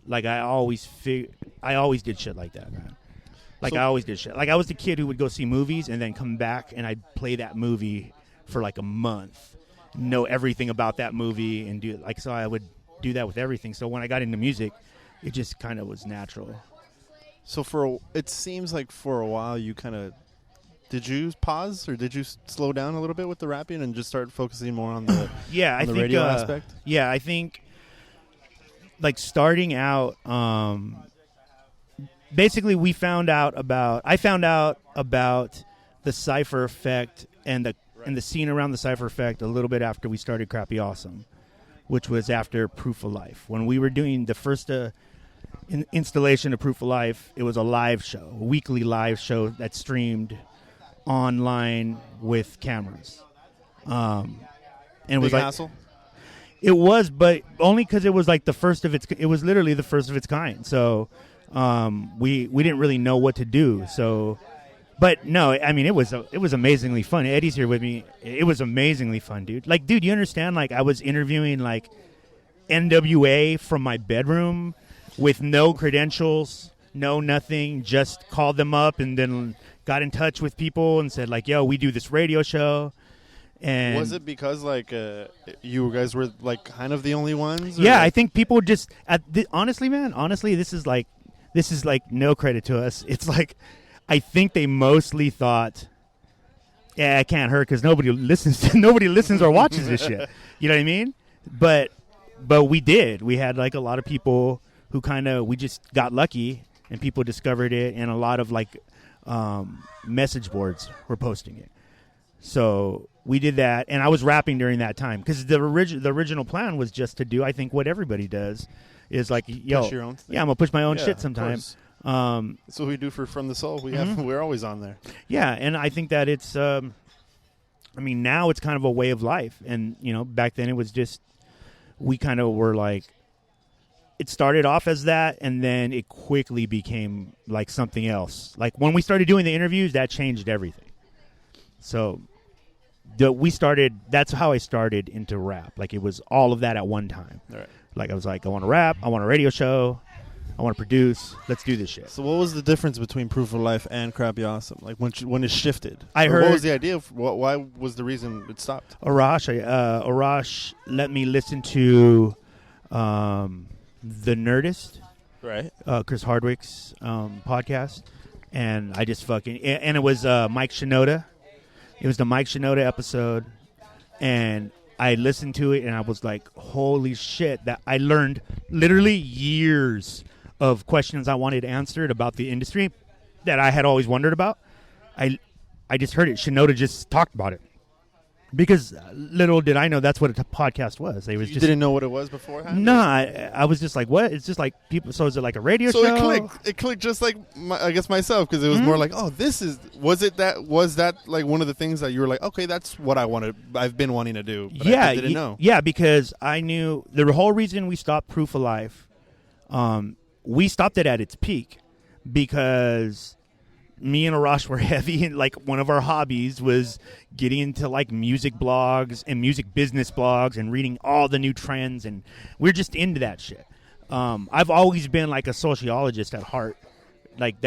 like, I always did shit like that, man. Like, I always did shit. Like, I was the kid who would go see movies and then come back and I'd play that movie for, like, a month, know everything about that movie, and do it. Like, so I would do that with everything. So when I got into music, it just kind of was natural.
So it seems like for a while you kind of, did you pause or did you slow down a little bit with the rapping and just start focusing more on the radio aspect?
Yeah, I think, like, starting out, basically I found out about the Cypher Effect and the scene around the Cypher Effect a little bit after we started Crappy Awesome, which was after Proof of Life. When we were doing the first installation of Proof of Life, it was a live show, a weekly live show that streamed online with cameras. And it was like
hassle?
It was, but only because it was like it was literally the first of its kind. So we didn't really know what to do. So, but no, I mean, it was amazingly fun. Eddie's here with me. It was amazingly fun, dude. Like, dude, you understand? Like, I was interviewing like NWA from my bedroom with no credentials, no nothing. Just called them up and then got in touch with people and said, like, yo, we do this radio show. And
was it because, like, you guys were, like, kind of the only ones?
Yeah, like? I think people just honestly, this is like no credit to us. It's like, I think they mostly thought, yeah, it can't hurt because nobody listens or watches this shit. You know what I mean? But we did. We had, like, a lot of people who we just got lucky and people discovered it, and a lot of, like, message boards were posting it. So we did that, and I was rapping during that time because the original plan was just to do, I think, what everybody does is, like, yo,
push your own thing.
Yeah, I'm gonna push my own shit sometimes.
That's what we do for From the Soul. We're always on there.
Yeah, and I think that it's, I mean, now it's kind of a way of life, and back then it was just we kind of were like. It started off as that, and then it quickly became like something else. Like when we started doing the interviews, that changed everything. So that's how I started into rap. Like, it was all of that at one time.
Right.
Like, I was like, I want to rap, I want a radio show, I want to produce. Let's do this shit.
So what was the difference between Proof of Life and Crappy Awesome? Like when it shifted?
I
Or
heard.
what was the idea? Why was the reason it stopped?
Arash let me listen to The Nerdist,
Right.
Chris Hardwick's podcast, and I just and it was Mike Shinoda. It was the Mike Shinoda episode, and I listened to it, and I was like, holy shit, that I learned literally years of questions I wanted answered about the industry that I had always wondered about. I just heard it. Shinoda just talked about it. Because little did I know that's what a podcast was. It was
You
just
didn't know what it was beforehand?
No, I was just like, what? It's just like people. So is it like a radio show?
So it clicked. It clicked just like I guess myself, because it was more like, oh, this is. Was that like one of the things that you were like, okay, that's what I've been wanting to do. But I didn't know.
Yeah, because I knew the whole reason we stopped Proof of Life. We stopped it at its peak because me and Arash were heavy, and like one of our hobbies was getting into like music blogs and music business blogs and reading all the new trends, and we're just into that shit. I've always been like a sociologist at heart. Like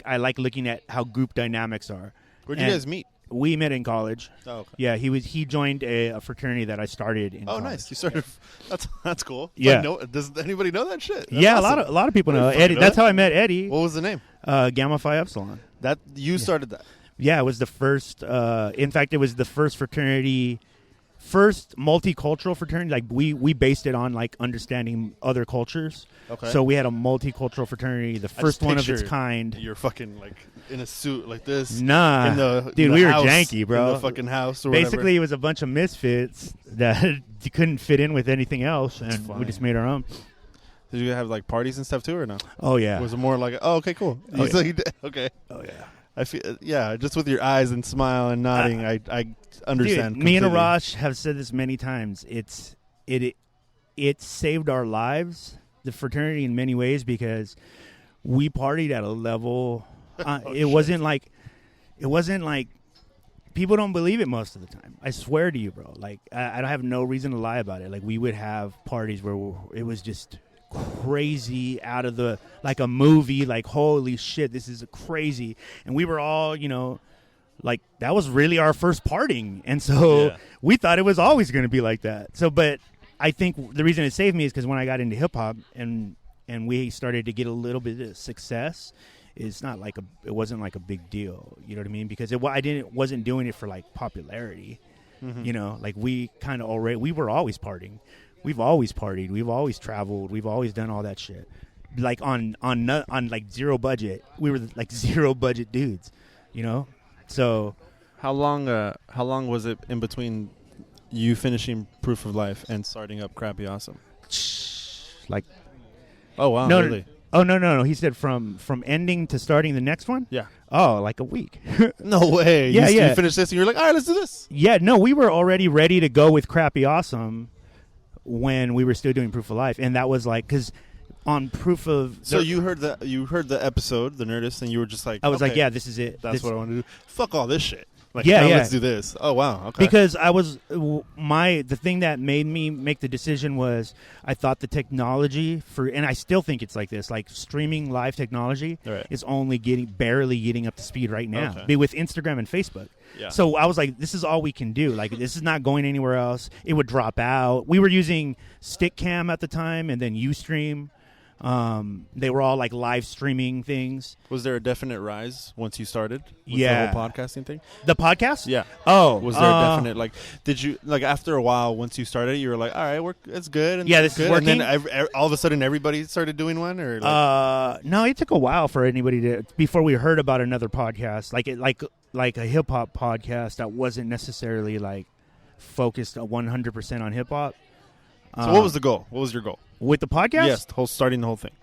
I like looking at how group dynamics are.
Where'd you guys meet?
We met in college.
Oh, okay.
Yeah, he joined a fraternity that I started in college.
Nice. You started. That's cool.
Yeah.
Does anybody know that shit? That's
yeah,
awesome.
a lot of people know Eddie. That's how I met Eddie.
What was the name?
Gamma Phi Epsilon.
That you started that.
Yeah, it was the first. In fact, it was the first fraternity, first multicultural fraternity. Like we based it on like understanding other cultures.
Okay.
So we had a multicultural fraternity, the first one of its kind.
You're fucking like in a suit like this.
Nah,
dude,
we were
house,
janky, bro.
In the fucking house. Or
Basically,
whatever.
it was a bunch of misfits that you couldn't fit in with anything else, and we just made our own.
Did you have like parties and stuff too, or no?
Oh yeah.
Was it more like, oh, okay, cool?
Oh,
So
yeah.
you did, okay.
Oh yeah.
I feel, just with your eyes and smile and nodding, I understand.
Dude, me and
completely.
Arash have said this many times. It saved our lives, the fraternity, in many ways, because we partied at a level. It wasn't like people don't believe it most of the time. I swear to you, bro. Like I don't have no reason to lie about it. Like we would have parties where it was just crazy, out of the like a movie. Like holy shit, this is crazy. And we were all, like that was really our first partying, and so we thought it was always going to be like that. So, but I think the reason it saved me is because when I got into hip hop and we started to get a little bit of success, it wasn't like a big deal. You know what I mean? Because wasn't doing it for like popularity. Mm-hmm. Like we were always partying. We've always partied. We've always traveled. We've always done all that shit. Like on like zero budget. We were like zero budget dudes, So
how long was it in between you finishing Proof of Life and starting up Crappy Awesome?
Like,
oh wow,
no,
really?
No. He said from ending to starting the next one.
Yeah.
Oh, like a week.
No way.
Yeah,
you finished this and you're like, all right, let's do this.
Yeah, no, we were already ready to go with Crappy Awesome when we were still doing Proof of Life, and that was like because on Proof of.
So you heard the episode, The Nerdist, and you were just like,
I was like, yeah, this is it.
That's what I want to do. Fuck all this shit. Like,
yeah.
Let's do this. Oh wow, okay.
Because the thing that made me make the decision was I thought the technology and I still think it's like this, like streaming live technology is only barely getting up to speed right now.
Okay.
Be with Instagram and Facebook.
Yeah.
So I was like, this is all we can do. Like this is not going anywhere else. It would drop out. We were using Stickcam at the time, and then Ustream. They were all like live streaming things.
Was there a definite rise once you started with
Yeah.
the whole podcasting thing?
The podcast?
Yeah.
Oh.
Was there a definite, like, did you, like, after a while, once you started, you were like, all right, it's good. And
Yeah, this is
good.
working.
And then all of a sudden everybody started doing one? Or like,
No, it took a while for anybody before we heard about another podcast, like a hip hop podcast that wasn't necessarily like focused 100% on hip hop.
So what was the goal? What was your goal?
With the podcast?
Yes, starting the whole thing.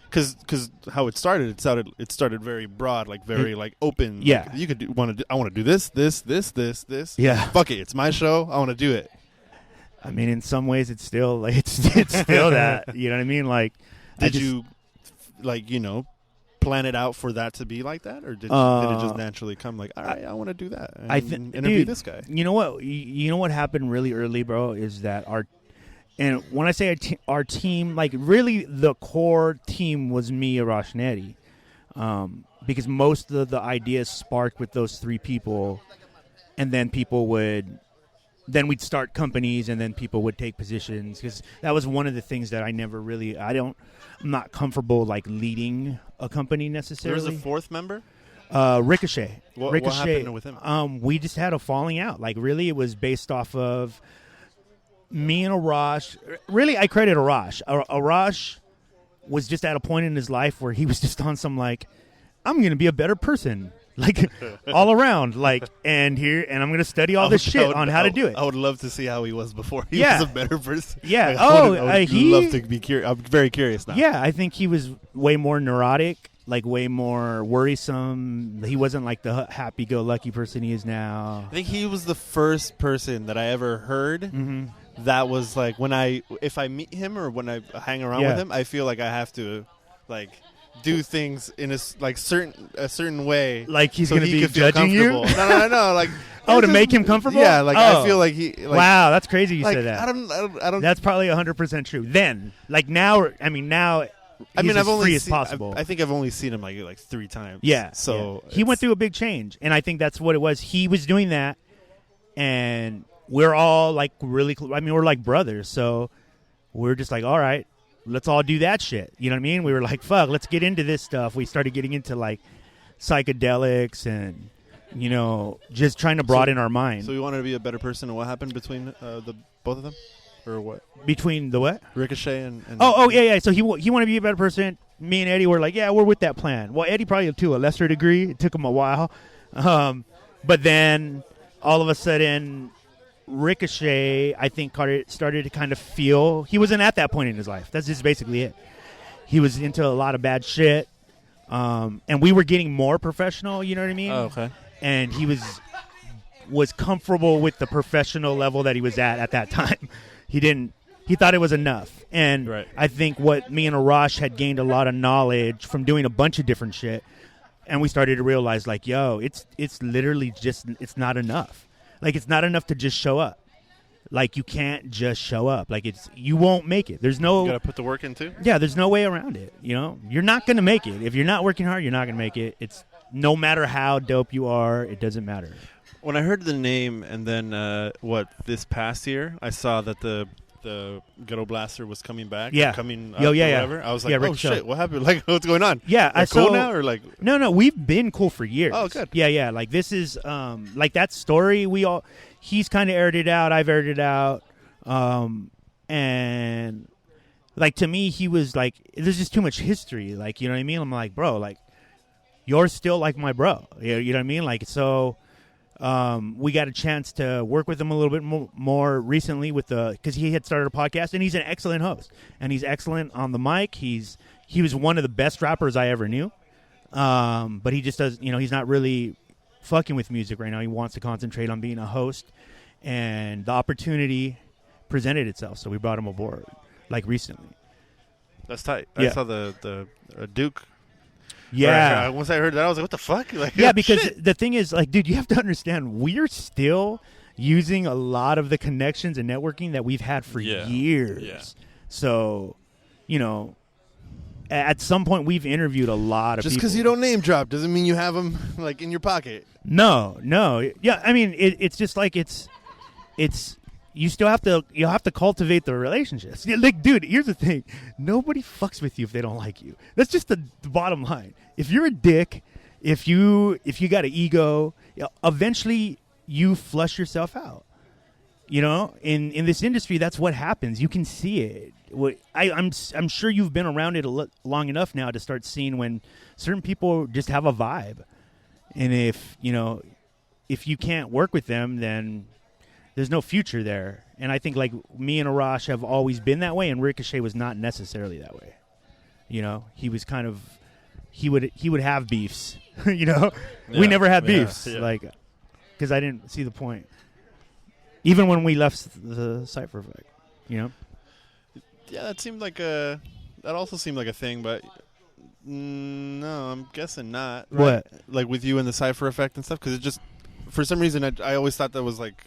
Because how it started very broad, like very like open.
Yeah,
like, you could I want to do this.
Yeah,
fuck it, it's my show. I want to do it.
I mean, in some ways, it's still like it's still that. You know what I mean? Like,
did you plan it out for that to be like that, or did it just naturally come? Like, all right, I want to do that. And interview this guy.
You know what? You know what happened really early, bro, is that And when I say our team, like really the core team was me, Arash, and Eddie. Because most of the ideas sparked with those three people, and then we'd start companies, and then people would take positions. Because that was one of the things that I'm not comfortable like leading a company necessarily.
There was a fourth member?
Ricochet.
What happened with him?
We just had a falling out. Like really, it was based off of me and Arash. Really, I credit Arash. Arash was just at a point in his life where he was just on some like, I'm going to be a better person, like all around, like, and I'm going to study all this shit on how to do it.
I would love to see how he was before he was a better person.
Yeah.
Like, I would love to be curious. I'm very curious now.
Yeah, I think he was way more neurotic, like way more worrisome. He wasn't like the happy-go-lucky person he is now.
I think he was the first person that I ever heard that was like if I meet him or when I hang around with him, I feel like I have to like do things in a certain way,
like he's going to be judging you.
No, like
to make him comfortable.
Yeah, like I feel like he. Like,
wow, that's crazy. You
like,
said that.
I don't.
That's probably 100% true. Then, like now, now. He's as free as possible.
I think I've only seen him like 3 times.
Yeah.
So
he went through a big change, and I think that's what it was. He was doing that, and we're all like really. I mean, we're like brothers, so we're just like, all right, let's all do that shit. You know what I mean? We were like, fuck, let's get into this stuff. We started getting into like psychedelics and just trying to broaden our mind.
So we wanted to be a better person. And what happened between the both of them? Or what?
Between the what?
Ricochet and
yeah. So he wanted to be a better person. Me and Eddie were like, yeah, we're with that plan. Well, Eddie probably to a lesser degree. It took him a while. But then all of a sudden, Ricochet, I think, started to kind of feel. He wasn't at that point in his life. That's just basically it. He was into a lot of bad shit. And we were getting more professional, you know what I mean?
Oh, okay.
And he was comfortable with the professional level that he was at that time. He thought it was enough. And
right.
I think what me and Arash had gained a lot of knowledge from doing a bunch of different shit. And we started to realize like, yo, it's literally just, it's not enough. Like, it's not enough to just show up. Like, you can't just show up. Like, you won't make it. There's no.
You got to put the work in too?
Yeah, there's no way around it. You're not going to make it. If you're not working hard, you're not going to make it. It's no matter how dope you are, it doesn't matter.
When I heard the name and then this past year, I saw that the Ghetto Blaster was coming back.
Yeah.
Coming up
whatever.
I was like, oh, shit, what happened? Like, what's going on?
Yeah.
Like, cool now or like?
No, we've been cool for years.
Oh, good.
Yeah. Like, this is, like, that story, he's kind of aired it out. I've aired it out. And, like, to me, he was like, there's just too much history. Like, you know what I mean? I'm like, bro, like, you're still like my bro. You know what I mean? Like, so... we got a chance to work with him a little bit more recently because he had started a podcast, and he's an excellent host, and he's excellent on the mic. He was one of the best rappers I ever knew, but he just does, he's not really fucking with music right now. He wants to concentrate on being a host, and the opportunity presented itself, so we brought him aboard like recently.
That's tight.
Yeah.
I saw the Duke.
Yeah.
Once I heard that, I was like, what the fuck? Like,
yeah, because
shit.
the thing is, like, dude, you have to understand, we're still using a lot of the connections and networking that we've had for years.
Yeah.
So, at some point, we've interviewed a lot of people.
Just because you don't name drop doesn't mean you have them, like, in your pocket.
No. Yeah, I mean, it's just like it's you still have to cultivate the relationships. Yeah, like, dude, here's the thing. Nobody fucks with you if they don't like you. That's just the bottom line. If you're a dick, if you got an ego, eventually you flush yourself out. In this industry, that's what happens. You can see it. I'm sure you've been around it long enough now to start seeing when certain people just have a vibe. And if you can't work with them, then there's no future there. And I think, like, me and Arash have always been that way, and Ricochet was not necessarily that way. He was kind of, he would have beefs, We never had beefs, like, because I didn't see the point. Even when we left the Cypher Effect, Yeah,
that also seemed like a thing, but no, I'm guessing not.
Right?
What? Like with you and the Cypher Effect and stuff? Because it just, for some reason, I always thought that was like,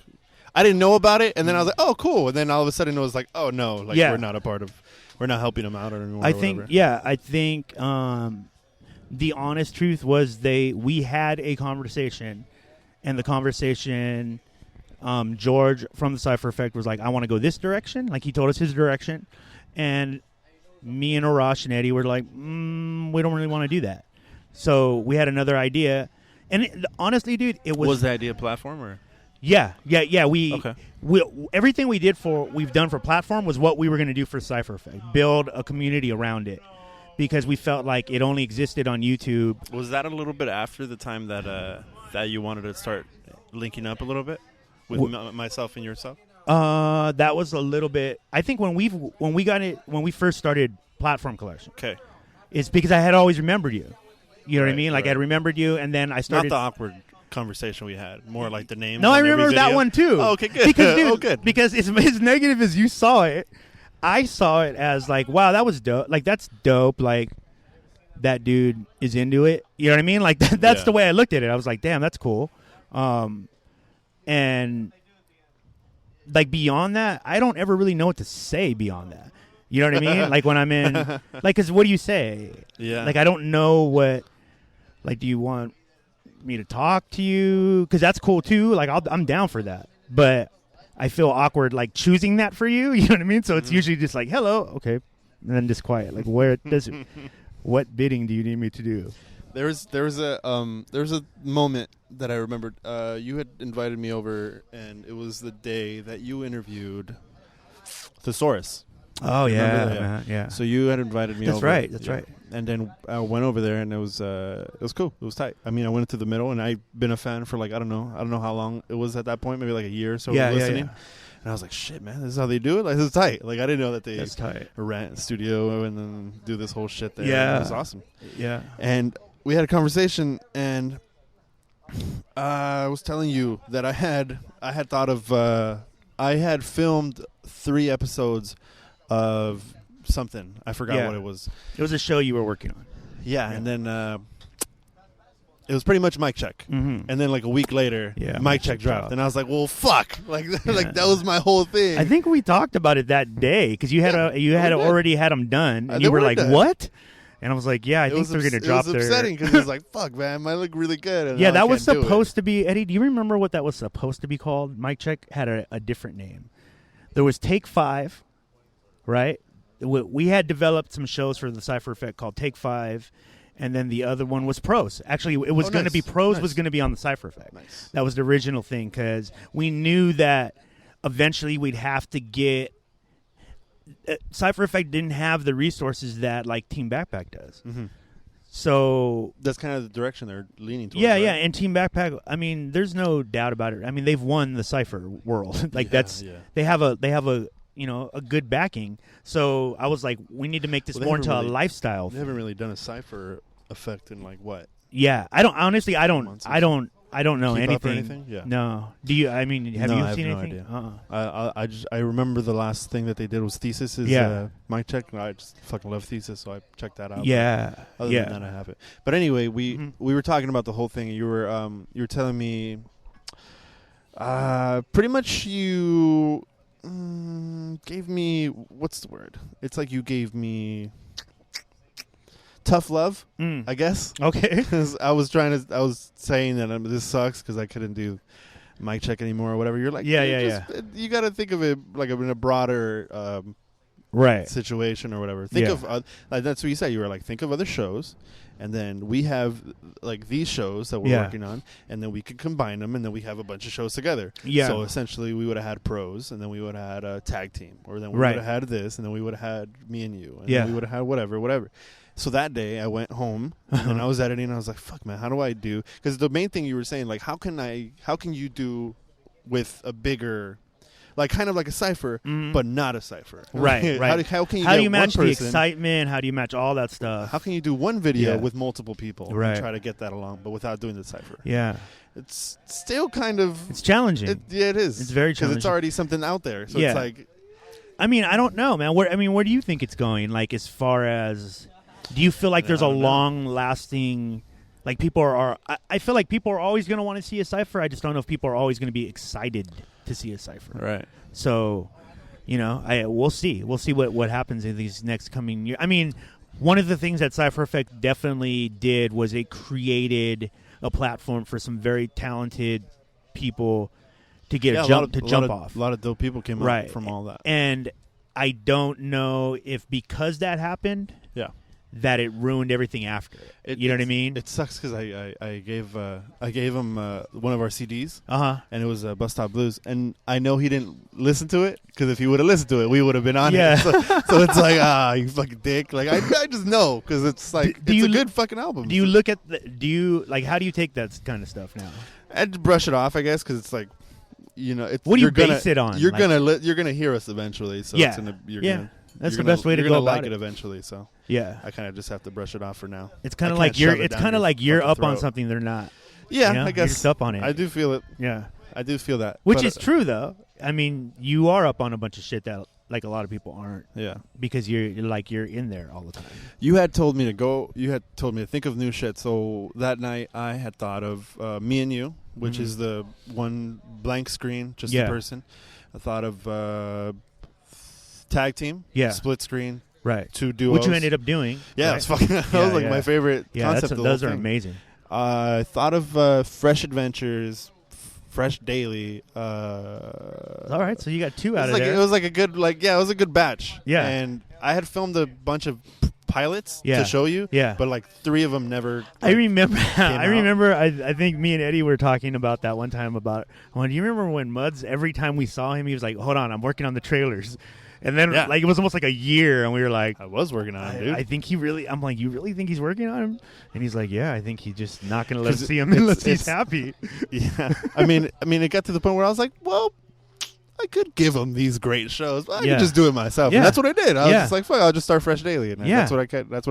I didn't know about it, and then I was like, oh, cool. And then all of a sudden it was like, oh no, like
Yeah.
we're not helping them out anymore.
I think the honest truth was we had a conversation, and the conversation, George from the Cypher Effect was like, I want to go this direction. Like he told us his direction, and me and Arash and Eddie were like, we don't really want to do that. So we had another idea, and honestly, dude, it was
the idea platform or?
Yeah. We everything we've done for platform was what we were going to do for Cypher Effect. Build a community around it, because we felt like it only existed on YouTube.
Was that a little bit after the time that you wanted to start linking up a little bit with myself and yourself?
That was a little bit. I think when we first started Platform Collection.
Okay.
It's because I had always remembered you. You know what I mean? Like
right.
I remembered you, and then I started.
Not the awkward conversation we had, more like the name.
No, I remember that one too.
Oh, okay, good.
Because, dude,
good.
Because as negative as you saw it, I saw it as like, wow, that was dope. Like that's dope. Like that dude is into it. You know what I mean? Like that's the way I looked at it. I was like, damn, that's cool. And like beyond that, I don't ever really know what to say beyond that. You know what I mean? Like when I'm in, like, because what do you say?
Yeah.
Like I don't know what. Like, do you want me to talk to you? Because that's cool too. Like I'm down for that, but I feel awkward like choosing that for you. You know what I mean? So it's usually just like, hello, okay, and then just quiet. Like, what bidding do you need me to do?
There was a moment that I remembered. You had invited me over, and it was the day that you interviewed Thesaurus.
Oh
Yeah.
yeah.
So you had invited me
That's
over.
right. That's right.
And then I went over there, and it was cool. It was tight. I mean, I went into the middle, and I've been a fan for like I don't know how long it was at that point, maybe like a year or so. Listening.
Yeah.
And I was like, shit, man, this is how they do it. Like, this is tight. Like, I didn't know that they rent a studio and then do this whole shit there.
Yeah,
it was awesome.
Yeah.
And we had a conversation, and I was telling you that I had thought of I had filmed 3 episodes of something. I forgot what it was.
It was a show you were working on.
Yeah. And then it was pretty much mic check.
Mm-hmm.
And then like a week later, mic check dropped. And I was like, well, fuck. Like, like that was my whole thing.
I think we talked about it that day because you had already had them done. And you were like,
done.
What? And I was like, yeah, I think they're going to drop their...
It was upsetting because it was like, fuck, man, I look really good. And
yeah, that was supposed to be... Eddie, do you remember what that was supposed to be called? Mic check had a different name. There was Take 5, right? We had developed some shows for the Cypher Effect called Take 5, and then the other one was Pros. Actually, it was going to be Pros was going to be on the Cypher Effect.
Nice.
That was the original thing because we knew that eventually we'd have to get... Cypher Effect didn't have the resources that like Team Backpack does.
Mm-hmm.
So
that's kind of the direction they're leaning towards.
Yeah,
right?
yeah. And Team Backpack, I mean, there's no doubt about it. I mean, they've won the Cypher world. Like they have a a good backing. So I was like, we need to make this more into a lifestyle.
They haven't really done a Cypher Effect in like what?
Yeah, I don't know
Keep
anything.
Up or anything. Yeah.
No. Do you? I mean, have you seen
no
anything?
Idea. I remember the last thing that they did was Thesis. Mic check. I just fucking love Thesis, so I checked that out.
Yeah.
Other than that, I have it. But anyway, we were talking about the whole thing. And you were telling me, pretty much you gave me what's the word? It's like you gave me tough love, I guess.
Okay.
Because I was saying that this sucks because I couldn't do mic check anymore or whatever. You're like, you got to think of it like in a broader situation or whatever. Think of like that's what you said. You were like, think of other shows, and then we have like these shows that we're working on, and then we could combine them, and then we have a bunch of shows together. Yeah. So essentially, we would have had Pros, and then we would have had a tag team, or then we would have had this, and then we would have had me and you, and then we would have had whatever. So that day I went home and I was editing and I was like, fuck, man, how do I do? Because the main thing you were saying, like, how can you do with a bigger, like kind of like a Cypher, but not a Cypher?
Right.
How can you
how do you match the excitement? How do you match all that stuff?
How can you do one video with multiple people
and
try to get that along, but without doing the Cypher?
Yeah.
It's still kind of...
It's challenging.
It is.
It's very challenging.
Because it's already something out there. So it's like...
I mean, I don't know, man. Where do you think it's going? Like, as far as... Do you feel like there's a long-lasting, like people are? I feel like people are always going to want to see a Cypher. I just don't know if people are always going to be excited to see a cipher.
Right.
So, we'll see. We'll see what happens in these next coming years. I mean, one of the things that Cypher Effect definitely did was it created a platform for some very talented people to get jump off.
A lot of dope people came out from all that.
And I don't know if because that happened, that it ruined everything after it. You know what I mean?
It sucks because I gave him one of our CDs, and it was Bus Stop Blues, and I know he didn't listen to it because if he would have listened to it, we would have been on it. So it's like you fucking dick. Like I just know because it's like it's a good fucking album.
Do you look at how do you take that kind of stuff now?
I'd brush it off, I guess, because it's like.
What do you base it on?
You're gonna hear us eventually, so
that's the best way to go about
like it eventually. So I kind of just have to brush it off for now.
It's kind of like you're up on something they're not.
Yeah, I guess
you're just up on it.
I do feel it.
Yeah,
I do feel that,
which is true though. I mean, you are up on a bunch of shit that like a lot of people aren't.
Yeah,
because you're in there all the time.
You had told me to go. You had told me to think of new shit. So that night, I had thought of Me and You, which is the one blank screen, just a person. I thought of Tag Team, split screen,
right?
2 duos.
Which you ended up doing.
Yeah, it's fucking. That was like my favorite concept.
Those are amazing.
I thought of Fresh Adventures, Fresh Daily.
All right, so you got 2 out of there.
It was like a good, it was a good batch.
Yeah,
and I had filmed a bunch of pilots to show you.
Yeah,
but like 3 of them never.
I remember. I think me and Eddie were talking about that one time about. Well, do you remember when Muds? Every time we saw him, he was like, "Hold on, I'm working on the trailers." And then, it was almost like a year, and we were like,
I was working on him, dude.
I think I'm like, you really think he's working on him? And he's like, yeah, I think he's just not going to let us see him unless he's happy.
Yeah. I mean, it got to the point where I was like, well, I could give him these great shows, but I could just do it myself. Yeah. And that's what I did. I was just like, fuck, I'll just start Fresh Daily. And that's what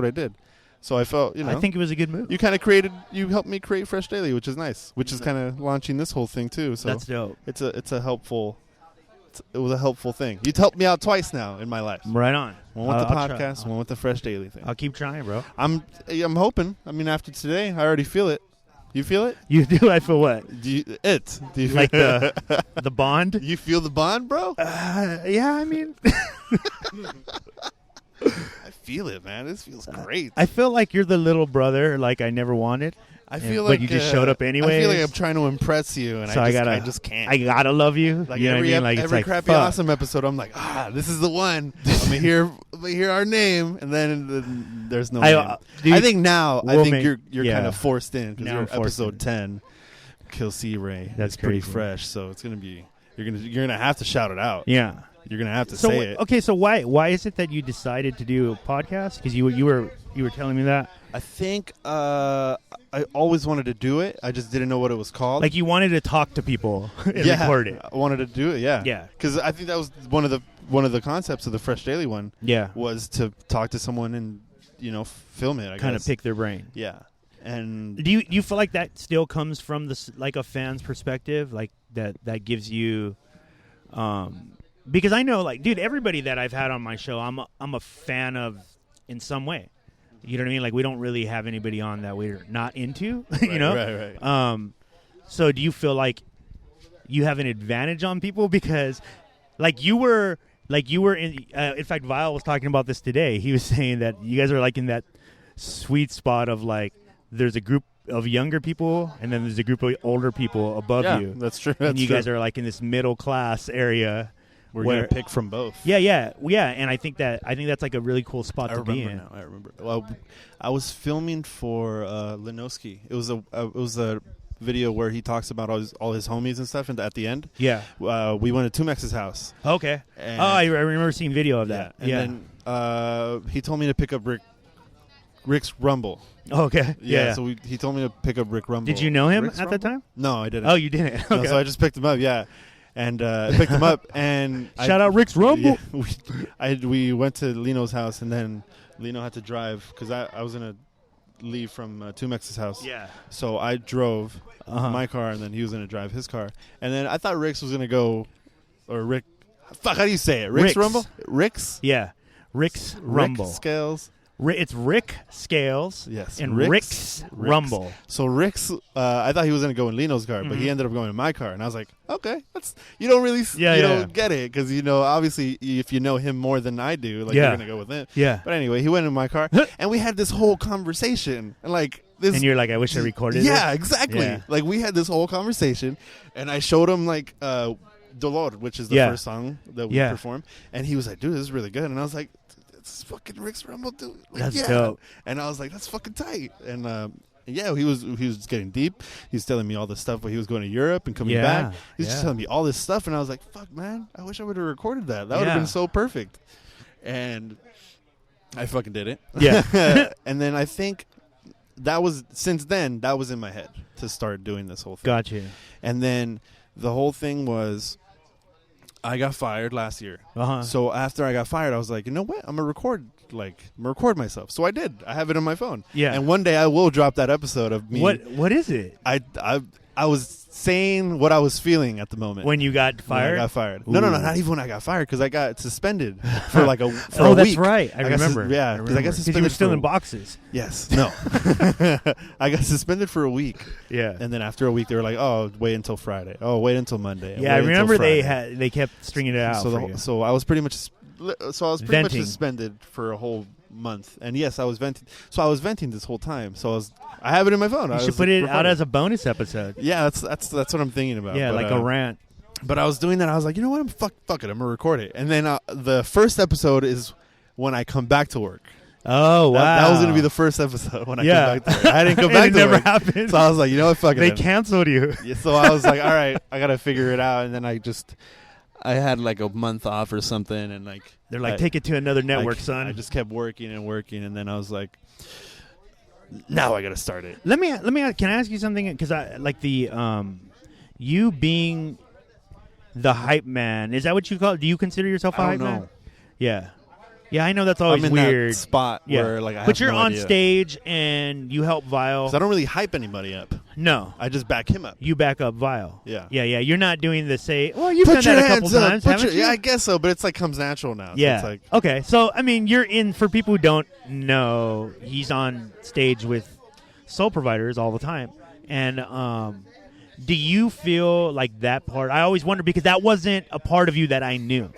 I did. So I felt,
I think it was a good move.
You helped me create Fresh Daily, which is nice, which is kind of launching this whole thing, too. So
that's dope.
It's a helpful... It was a helpful thing. You've helped me out twice now in my life.
Right on.
One with the podcast, one with the Fresh Daily thing.
I'll keep trying, bro.
I'm hoping. I mean, after today, I already feel it. You feel it?
You do? I feel what?
Do you
like the bond?
You feel the bond, bro?
Yeah, I mean...
I feel it, man. This feels great.
I feel like you're the little brother like I never wanted.
I feel
but you just showed up anyway.
I feel like I'm trying to impress you, and
so
I just can't.
I gotta love you.
Like
you know
every
what I mean?
every Crappy Awesome episode, I'm like, this is the one. I'm gonna hear our name, and then there's no name. Dude, I think you're kind of forced in because you're episode 10. KILLcREY.
That's
pretty fresh, so it's gonna be you're gonna have to shout it out.
Yeah.
You're gonna have to say it.
Okay, so why is it that you decided to do a podcast? Because you were telling me that.
I think I always wanted to do it. I just didn't know what it was called.
Like you wanted to talk to people and record it.
I wanted to do it. Yeah.
Yeah.
Because I think that was one of the concepts of the Fresh Daily one.
Yeah.
Was to talk to someone and film it. I
kind of pick their brain.
Yeah. And
do you feel like that still comes from this like a fan's perspective, like that gives you. Because I know, like, dude, everybody that I've had on my show, I'm a fan of in some way. You know what I mean? Like, we don't really have anybody on that we're not into, you know?
Right.
So do you feel like you have an advantage on people? Because, you were in fact, Vile was talking about this today. He was saying that you guys are, like, in that sweet spot of, like, there's a group of younger people, and then there's a group of older people above you.
That's true.
And you guys are, like, in this middle class area.
We're gonna pick from both.
Yeah, and I think that's like a really cool spot to be in.
I remember. Well, I was filming for Linoski. It was a video where he talks about all his homies and stuff, and at the end, we went to Tumex's house.
Okay. I remember seeing video of that.
And then he told me to pick up Rick's Rumble.
Okay. Yeah.
So he told me to pick up Rick Rumble.
Did you know him
Rick's
at that time?
No, I didn't.
Oh, you didn't. Okay.
No, so I just picked him up. Yeah. And I picked him up, and
shout out Rick's Rumble.
Yeah, we went to Lino's house, and then Lino had to drive because I was gonna leave from Tumex's house.
Yeah.
So I drove my car, and then he was gonna drive his car, and then I thought Rick's was gonna go, or Rick. Fuck, how do you say it? Rick's Rumble. Rick's.
Yeah. Rick's Rumble.
Rick Scales.
It's Rick Scales.
Yes,
and Rick's Rumble.
So Rick's, I thought he was going to go in Lino's car, but he ended up going in my car, and I was like, okay, you don't really, don't get it, because obviously if you know him more than I do, like you're going to go with him.
Yeah.
But anyway, he went in my car, and we had this whole conversation, and like this.
And you're like, I wish I recorded it.
Yeah, exactly.
Yeah.
Like we had this whole conversation, and I showed him like Dolor, which is the first song that we performed, and he was like, dude, this is really good, and I was like, it's fucking Rick's Rumble, dude. Like,
that's dope.
And I was like, that's fucking tight. And he was getting deep. He was telling me all this stuff, but he was going to Europe and coming back. He was just telling me all this stuff, and I was like, fuck, man, I wish I would have recorded that. That would have been so perfect. And I fucking did it.
Yeah.
And then I think since then, that was in my head to start doing this whole thing.
Got you.
And then the whole thing was, I got fired last year. So after I got fired, I was like, you know what? I'm gonna record myself. So I did. I have it on my phone.
Yeah.
And one day I will drop that episode of me.
What is it?
I was saying what I was feeling at the moment.
When you got fired?
When I got fired.
Ooh.
No, not even when I got fired, because I got suspended for like a week.
That's right. I remember.
Because I got suspended.
You were still in boxes.
Yes. No. I got suspended for a week.
Yeah.
And then after a week, they were like, "Oh, wait until Friday. Oh, wait until Monday."
Yeah, I remember they kept stringing it out.
So I was pretty much suspended for a whole month, and yes, I was venting. So I was venting this whole time. So I have it in my phone.
You should put it out as a bonus episode.
Yeah, that's what I'm thinking about.
Yeah, like a rant.
But I was doing that. I was like, you know what? Fuck it. I'm gonna record it. And then the first episode is when I come back to work.
Oh, wow.
That was going to be the first episode when I come back to work. I didn't come back to work.
It never happened.
So I was like, you know what? Fuck it.
They canceled you.
Yeah, so I was like, all right, I got to figure it out. And then I had like a month off or something. And like,
they're like, take it to another network, son.
I just kept working. And then I was like, now I got to start it.
Let me can I ask you something? Because I like the, you being the hype man. Is that what you call it? Do you consider yourself a hype man? I don't know. Yeah. Yeah, I know that's always
I'm in
weird.
That spot where like I
but you're
no
on
idea.
Stage and you help Vile.
So I don't really hype anybody up.
No,
I just back him up.
You back up Vile.
Yeah.
You're not doing the well, you've done that a couple times, haven't you?
Yeah, I guess so. But it's like comes natural now.
Yeah.
So it's like,
okay. So I mean, you're in. For people who don't know, he's on stage with Soul Providers all the time. And do you feel like that part? I always wonder because that wasn't a part of you that I knew.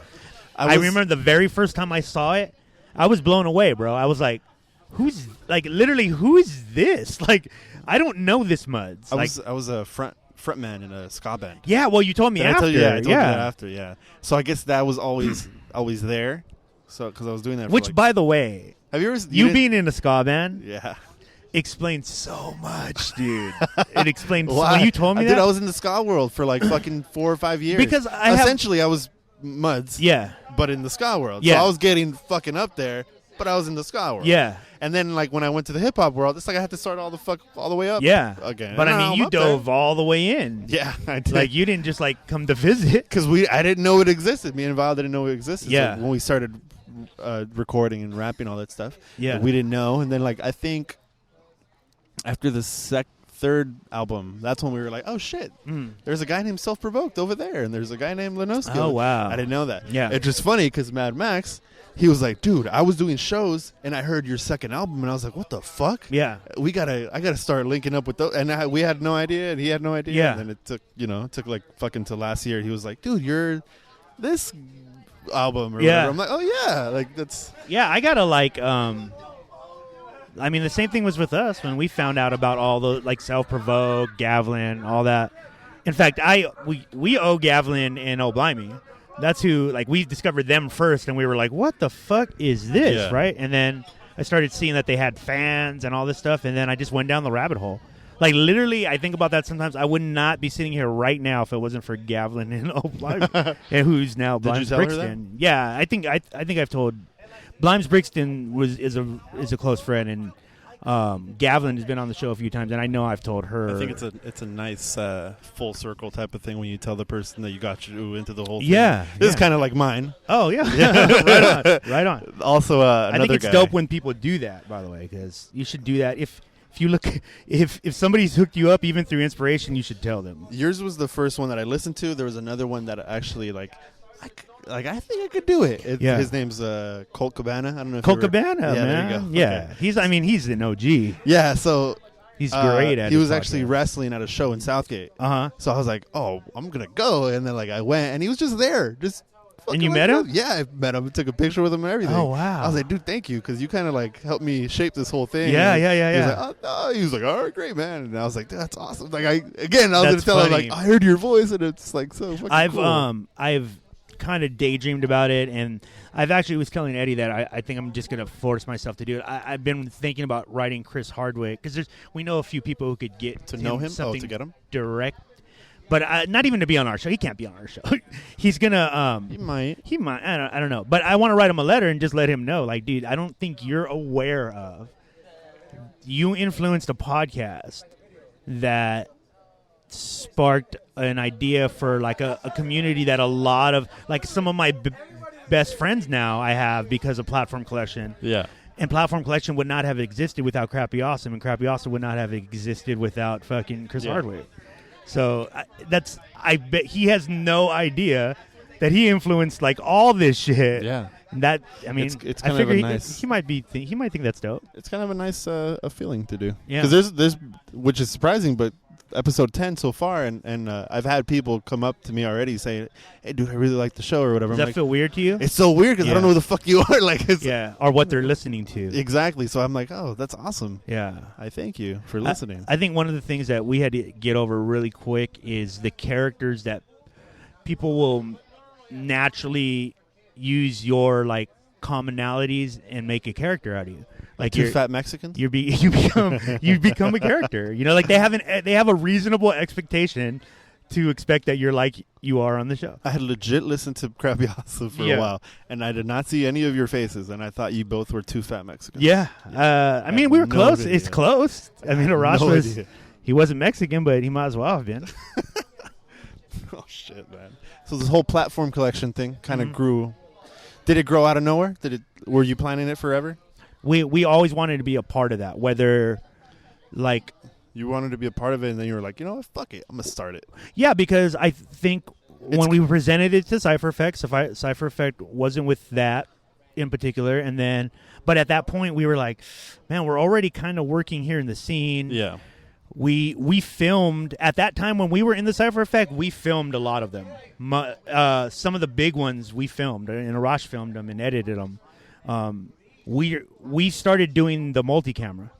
I remember the very first time I saw it, I was blown away, bro. I was like, who is this? Like, I don't know this Muds.
I was a frontman in a ska band.
Yeah, well, you told me after.
I told you that after, yeah. So I guess that was always there. So, because I was doing that
Which, by the way,
have you ever...
You being in a ska band...
Yeah.
Explains so much, dude. It explains... When you told me that...
Dude, I was in the ska world for like fucking 4 or 5 years.
Because
Essentially, I was Muds.
Yeah.
But in the ska world.
Yeah.
So I was getting fucking up there, but I was in the ska world.
Yeah.
And then like when I went to the hip hop world, it's like I had to start all the way up.
Yeah.
Again.
But I mean, you dove all the way in.
Yeah, I did.
Like you didn't just like come to visit
because I didn't know it existed. Me and Val didn't know it existed.
Yeah.
So when we started recording and rapping all that stuff,
yeah,
we didn't know. And then like I think after the third album, that's when we were like, oh shit, there's a guy named Self Provoked over there, and there's a guy named Lenoski.
Oh wow,
I didn't know that.
Yeah,
it's just funny because Mad Max, he was like, dude, I was doing shows and I heard your second album and I was like, what the fuck?
Yeah,
I gotta start linking up with those, and we had no idea and he had no idea.
Yeah,
and then it took like fucking till last year. He was like, dude, you're this album or whatever. I'm like, oh yeah, like that's
I gotta like I mean, the same thing was with us when we found out about all the like Self-Provoked, Gavlin, all that. In fact, we owe Gavlin and Oh Blimey. That's who like we discovered them first, and we were like, "What the fuck is this?" Right? And then I started seeing that they had fans and all this stuff, and then I just went down the rabbit hole. Like literally, I think about that sometimes. I would not be sitting here right now if it wasn't for Gavlin and Oh Blimey, and who's now Blimes Brixton. Yeah, I think I've told. Blimes Brixton is a close friend, and Gavlin has been on the show a few times, and I know I've told her.
I think it's a nice full circle type of thing when you tell the person that you got you into the whole thing.
Yeah,
this is kind of like mine.
Oh yeah, right on.
Also,
I think it's
guy.
dope when people do that. By the way, because you should do that if you look if somebody's hooked you up even through inspiration, you should tell them.
Yours was the first one that I listened to. There was another one that actually like like, I think I could do it.
Yeah.
His name's Colt Cabana. I don't know if
Colt
you ever-
Cabana,
Yeah, there
man.
you go.
Yeah,
Okay.
he's an OG.
Yeah, so
He's great at.
he
his
was actually
podcast.
wrestling at a show in Southgate.
So
I was like, oh, I'm gonna go, and then like I went, and he was just there, just.
And you
like,
met him?
Yeah, I met him. Took a picture with him and everything.
Oh, wow.
I was like, dude, thank you, because you kind of like helped me shape this whole thing.
Yeah,
And
yeah, yeah,
He was
yeah.
like, oh, no. He was like, all right, great, man. And I was like, that's awesome. Like I was
That's
gonna tell him
funny.
like, I heard your voice, and it's like so fucking cool.
I've kind of daydreamed about it, and I've actually was telling Eddie that I think I'm just gonna force myself to do it. I've been thinking about writing Chris Hardwick because we know a few people who could get
To know him? Oh,
something
to get him?
direct, but not even to be on our show. He can't be on our show. He's gonna
He might.
He might. I don't know. But I want to write him a letter and just let him know, like, dude, I don't think you're aware of. You influenced a podcast that sparked an idea for like a community that a lot of like some of my best friends now I have because of Platform Collection.
Yeah.
And Platform Collection would not have existed without Crappy Awesome, and Crappy Awesome would not have existed without fucking Chris Hardwick. So I bet he has no idea that he influenced like all this shit.
Yeah.
And that I mean,
It's
I
kind of
figure
a nice.
he might think that's dope.
It's kind of a nice a feeling to do.
Yeah.
Because there's which is surprising, but episode 10 so far, and I've had people come up to me already saying, hey, dude, I really like the show or whatever.
Does
I'm
that
like,
feel weird to you?
it's so weird because I don't know who the fuck you are. Like, it's
Or what they're listening to.
exactly. So I'm like, oh, that's awesome.
Yeah.
I thank you for listening.
I think one of the things that we had to get over really quick is the characters that people will naturally use your like commonalities and make a character out of you. Like
Two fat Mexicans?
you become a character. You know, like they have a reasonable expectation to expect that you're like you are on the show.
I had legit listened to Crappy Awesome for a while, and I did not see any of your faces, and I thought you both were two fat Mexicans.
Yeah. I mean, we were
no
close.
idea.
It's close. I mean, Arash
No
was
idea.
he wasn't Mexican, but he might as well have been.
Oh, shit, man. So this whole Platform Collection thing kind of
Mm-hmm.
grew. Did it grow out of nowhere? Were you planning it forever?
We always wanted to be a part of that, whether like
You wanted to be a part of it, and then you were like, you know what, fuck it, I'm going to start it.
yeah, because I think when we presented it to Cypher Effect, Cypher Effect wasn't with that in particular, but at that point we were like, man, we're already kind of working here in the scene.
Yeah.
We filmed at that time when we were in the Cypher Effect. We filmed a lot of them. Some of the big ones we filmed, and Arash filmed them and edited them. We started doing the multi-camera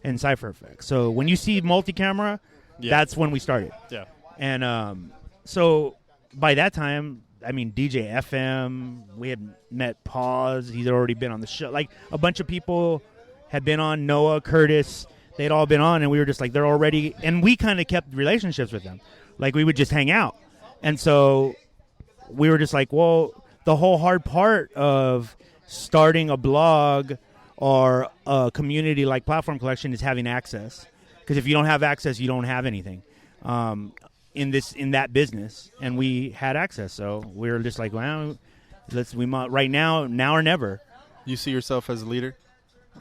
in Cypher Effect. So when you see multi-camera, that's when we started.
Yeah.
And so by that time, I mean, DJ FM, we had met Pause. He's already been on the show. Like a bunch of people had been on. Noah, Curtis, they'd all been on, and we were just like, they're already, and we kind of kept relationships with them. Like we would just hang out. And so we were just like, well, the whole hard part of starting a blog or a community like Platform Collection is having access. Because if you don't have access, you don't have anything in that business. And we had access, so we were just like, well, right now or never.
You see yourself as a leader?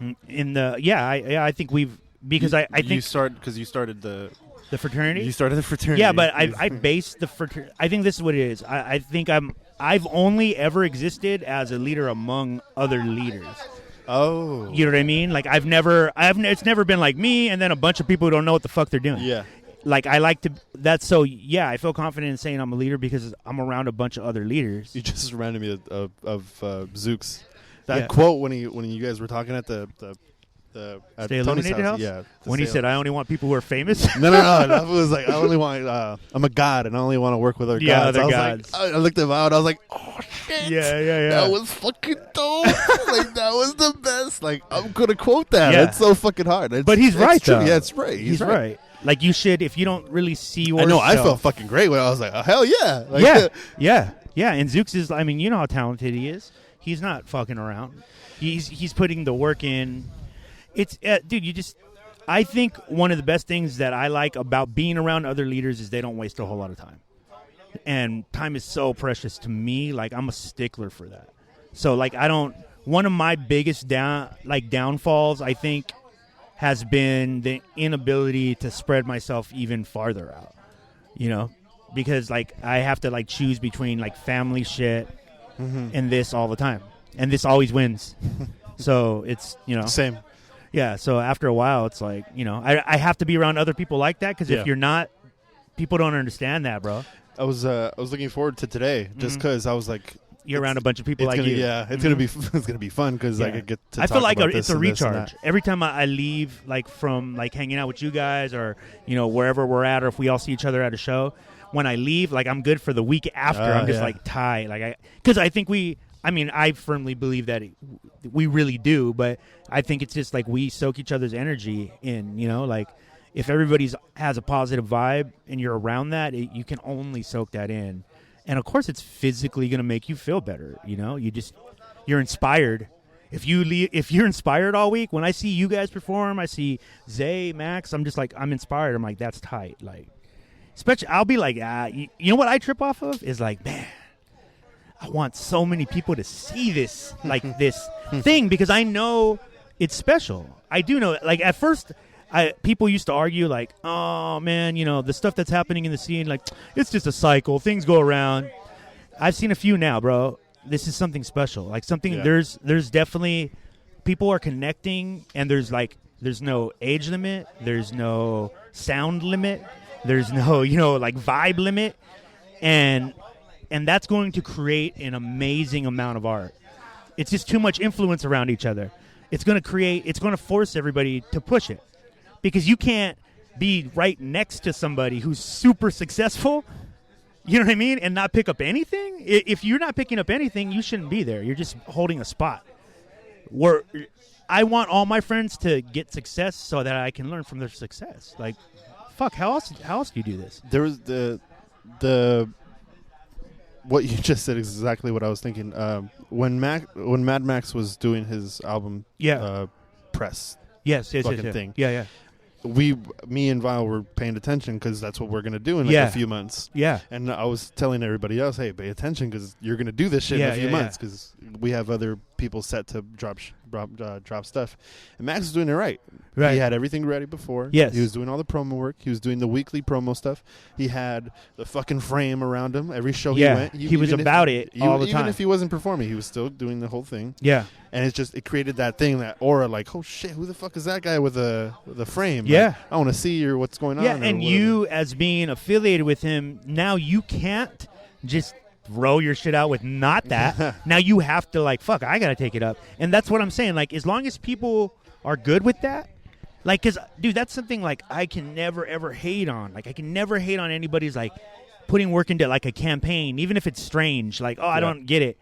I think we've because I think
you started the
fraternity.
You started the fraternity.
Yeah, but I based the fraternity. I think this is what it is. I think I've only ever existed as a leader among other leaders.
Oh,
You know what I mean? Like it's never been like me and then a bunch of people who don't know what the fuck they're doing.
yeah.
Like I like to. That's so. Yeah, I feel confident in saying I'm a leader because I'm around a bunch of other leaders.
You just reminded me of Zooks. That
Yeah.
quote when you guys were talking at the at
Stay
Tony's
Illuminated house?
Yeah.
When he said, "I only want people who are famous."
No. That was like, I only want. I'm a god, and I only want to work with other
Yeah,
gods.
other
I was
gods.
like, I looked him out. I was like, oh shit.
Yeah.
That was fucking dope. Like that was the best. Like I'm gonna quote that.
Yeah.
It's so fucking hard.
But he's right,
true.
though.
Yeah, it's right.
He's right. Like you should, if you don't really see yourself.
I know. I felt fucking great when I was like, oh, hell yeah. Like,
yeah. And Zooks is. I mean, you know how talented he is. He's not fucking around. He's putting the work in. It's dude. I think one of the best things that I like about being around other leaders is they don't waste a whole lot of time. And time is so precious to me. Like I'm a stickler for that. So like one of my biggest downfalls I think has been the inability to spread myself even farther out. You know? Because like I have to like choose between like family shit and this all the time, and this always wins. So it's
Same.
Yeah. So after a while, it's like I have to be around other people like that because if you're not, people don't understand that, bro.
I was looking forward to today just because I was like,
you're around a bunch of people like you.
Yeah, it's gonna be it's gonna be fun because I could get to.
I feel like
about
it's a recharge every time I leave, like from like hanging out with you guys or wherever we're at, or if we all see each other at a show. When I leave, like I'm good for the week after. I'm just like tired, because I think I firmly believe that we really do, but I think it's just like we soak each other's energy in. Like if everybody has a positive vibe and you're around that, you can only soak that in. And of course, it's physically going to make you feel better. You're inspired. If you're inspired all week, when I see you guys perform, I see Zay, Max, I'm just like, I'm inspired. I'm like, that's tight. Like, especially, I'll be like, you know what I trip off of is like, man, I want so many people to see this, like this thing, because I know it's special. I do know. Like at first, people used to argue like, oh man, the stuff that's happening in the scene, like it's just a cycle. Things go around. I've seen a few now, bro. This is something special. Like something. Yeah. There's definitely people are connecting, and there's no age limit. There's no sound limit. There's no like vibe limit, and that's going to create an amazing amount of art. It's just too much influence around each other. It's going to force everybody to push it. Because you can't be right next to somebody who's super successful, you know what I mean, and not pick up anything. If you're not picking up anything, you shouldn't be there. You're just holding a spot. I want all my friends to get success so that I can learn from their success. Like, fuck, how else do you do this?
There was the what you just said is exactly what I was thinking. When Mad Max was doing his album, press.
Yes,
thing.
Yeah.
Me and Vile were paying attention because that's what we're going to do in a few months.
Yeah.
And I was telling everybody else, hey, pay attention because you're going to do this shit in a few months because we have other people set to drop stuff. And Max was doing it right. He had everything ready before.
Yes.
He was doing all the promo work. He was doing the weekly promo stuff. He had the fucking frame around him. Every show he went.
He was about it all the time.
Even if he wasn't performing, he was still doing the whole thing.
Yeah.
And it created that thing, that aura, like, oh shit, who the fuck is that guy with a frame?
Yeah.
Like, I want to see what's going on.
Yeah, and you as being affiliated with him, now you can't just throw your shit out with not that. Now you have to like, fuck, I got to take it up. And that's what I'm saying. Like, as long as people are good with that, like, because, dude, that's something like I can never, ever hate on. Like, I can never hate on anybody's like putting work into like a campaign, even if it's strange. Like, I don't get it.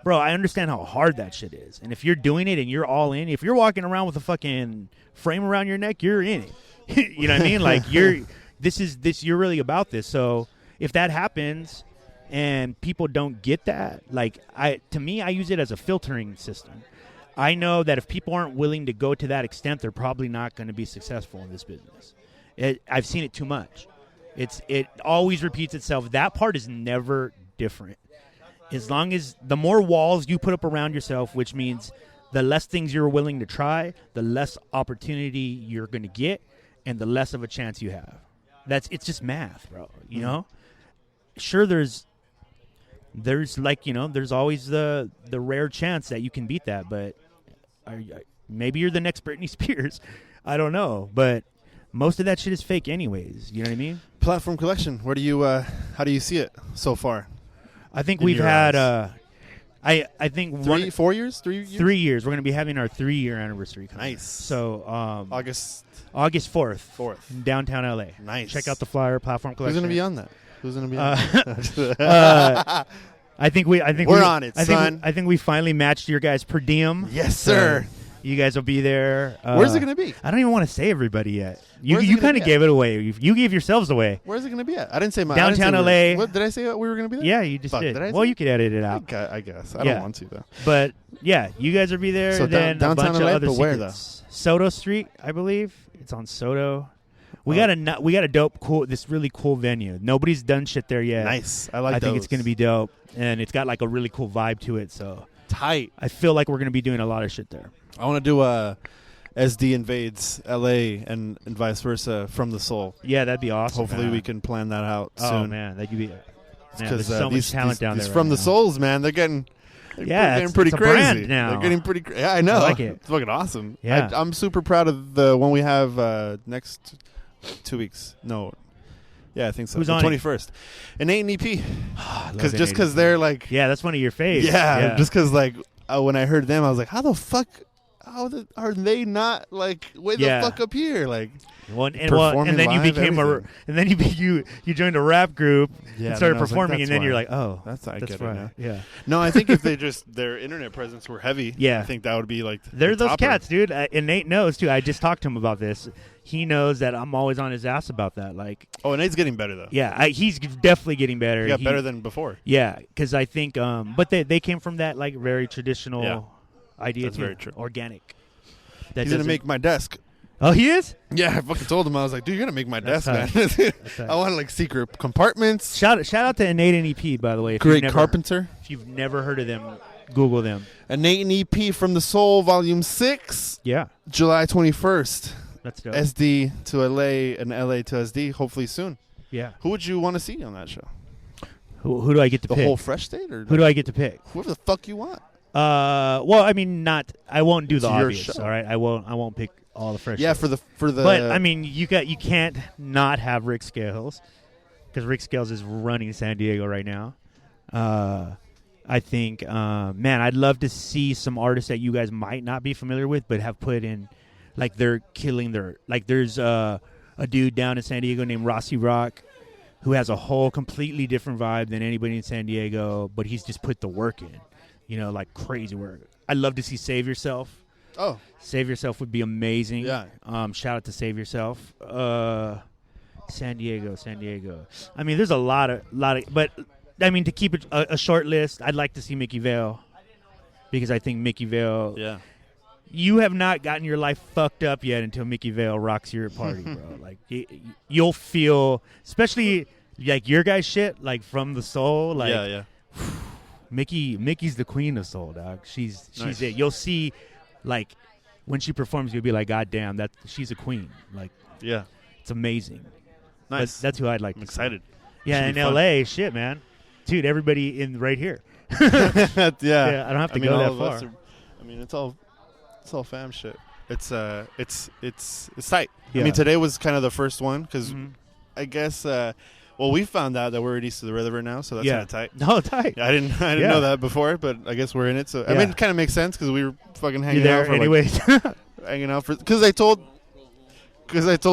Bro, I understand how hard that shit is. And if you're doing it and you're all in, if you're walking around with a fucking frame around your neck, you're in it. You know what I mean? Like, you're really about this. So if that happens and people don't get that, like, to me, I use it as a filtering system. I know that if people aren't willing to go to that extent, they're probably not going to be successful in this business. I've seen it too much. It always repeats itself. That part is never different. As long as the more walls you put up around yourself, which means the less things you're willing to try, the less opportunity you're going to get, and the less of a chance you have. It's just math, bro. You know? Sure, there's like, there's always the rare chance that you can beat that, but maybe you're the next Britney Spears. I don't know, but most of that shit is fake anyways. You know what I mean?
Platform Collection. Where do you how do you see it so far?
I think we've had I think
4 years? 3 years?
3 years. We're going to be having our 3-year anniversary coming.
Nice.
So
August
4th in downtown LA.
Nice.
Check out the flyer, Platform Collection.
Who's going to be on that? Who's going to be on that?
I think we're
on it, son.
I think we finally matched your guys' per diem.
Yes, sir.
You guys will be there.
Where's it going to be?
I don't even want to say everybody yet. You kind of gave it away. You gave yourselves away.
Where's it going to be at? I didn't say my
downtown LA.
What did I say? We were going to be there?
Yeah, you just did. Well, you could edit it out.
I guess. I don't want to though.
But yeah, you guys will be there.
So
then
downtown
a bunch
LA,
of other
but where
secrets. Soto Street, I believe. It's on Soto. We got a dope, this really cool venue. Nobody's done shit there yet.
Nice.
I think it's going to be dope, and it's got like a really cool vibe to it. So
tight.
I feel like we're going to be doing a lot of shit there.
I want to do SD Invades LA and vice versa from the Soul.
Yeah, that'd be awesome.
Hopefully we can plan that out soon.
Oh man, that'd be Man, there's so much talent down there.
These from the souls, man. They're getting pretty
it's a
crazy
brand now.
They're getting pretty. Yeah, I know.
I like it.
It's fucking awesome.
Yeah.
I'm super proud of the one we have next 2 weeks. No. Yeah, I think so.
Who's
the
on
21st. An 8 EP. Because
AP.
they're like.
Yeah, that's one of your faves.
Yeah, just because like when I heard them, I was like, how the fuck are they not like way the fuck up here? Like,
and then you became you joined a rap group and started performing, and then you're like, oh, that's right. Yeah.
No, I think if they their internet presence were heavy, I think that would be like
they're those
topper.
cats, dude. And Nate knows too. I just talked to him about this. He knows that I'm always on his ass about that. Like,
and Nate's getting better though.
Yeah, he's definitely getting better.
He got better than before.
Yeah, because I think, but they came from that like very traditional idea.
That's
too.
very true.
Organic.
He's gonna make my desk.
Oh, he is?
Yeah, I fucking told him. I was like, dude, you're gonna make my desk, man. I want like secret compartments.
Shout out to Innate and EP, by the way.
Great carpenter.
If you've never heard of them, Google them.
Innate and EP from the Soul, Volume 6.
Yeah.
July 21st.
That's dope.
SD to LA and LA to SD. Hopefully soon.
Yeah.
Who would you want to see on that show?
Who do I get to pick?
The whole Fresh State, or
who do I get to pick?
Whoever the fuck you want.
Well, I mean, I won't do the obvious.
Show.
All right, I won't pick all the Fresh.
Yeah,
shows.
for the.
But I mean, you can't not have Rick Scales, because Rick Scales is running San Diego right now. I think, man, I'd love to see some artists that you guys might not be familiar with, but have put in, like, they're killing their. Like, there's a dude down in San Diego named Rossi Rock, who has a whole completely different vibe than anybody in San Diego, but he's just put the work in. You know, like crazy work. I'd love to see Save Yourself.
Oh.
Save Yourself would be amazing.
Yeah.
Shout out to Save Yourself. San Diego. I mean, there's a lot of, but I mean, to keep it a short list, I'd like to see Mickey Vale, because I think Mickey Vale.
Yeah.
You have not gotten your life fucked up yet until Mickey Vale rocks your party, bro. Like you'll feel, especially like your guys' shit, like from the soul, like.
Yeah.
Mickey's the queen of soul, dog. She's
nice.
it. You'll see, like, when she performs, you'll be like, God damn, she's a queen. Like,
yeah,
it's amazing.
Nice.
That's who I'd like.
I'm
to
excited.
See. Yeah, in LA, shit, man, dude, everybody in right here.
Yeah,
I don't have to go that far.
It's all fam shit. It's tight.
Yeah.
I mean, today was kind of the first one because I guess. Well, we found out that we're at East of the River now, so that's kind of tight.
No, tight.
Yeah, I didn't know that before, but I guess we're in it. So I mean, it kind of makes sense because we were fucking hanging out for
anyways.
Hanging out for because I told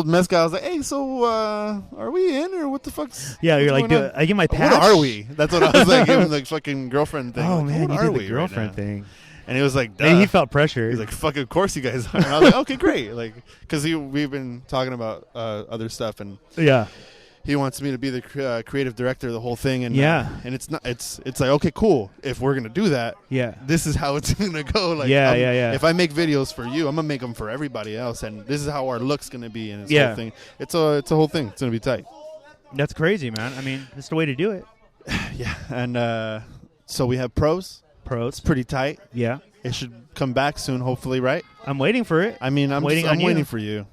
Mesca, I was like, hey, so are we in or what the fuck's?
Yeah, you're like, I get my patch.
What are we? That's what I was like, giving the fucking girlfriend thing.
Oh
like,
man,
what
you
are
did
we
the girlfriend
right
thing.
And he was like, duh.
Maybe he felt pressure.
He's like, fuck, of course you guys are. And I was like, okay, great. Like, because we've been talking about other stuff, and he wants me to be the creative director of the whole thing, and and it's not. It's like, okay, cool. If we're gonna do that, this is how it's gonna go. Like, If I make videos for you, I'm gonna make them for everybody else, and this is how our look's gonna be. And whole thing. It's a whole thing. It's gonna be tight.
That's crazy, man. I mean, that's the way to do it.
Yeah, and so we have pros. It's pretty tight.
Yeah,
it should come back soon, hopefully. Right?
I'm waiting for it.
I mean, I'm waiting for you.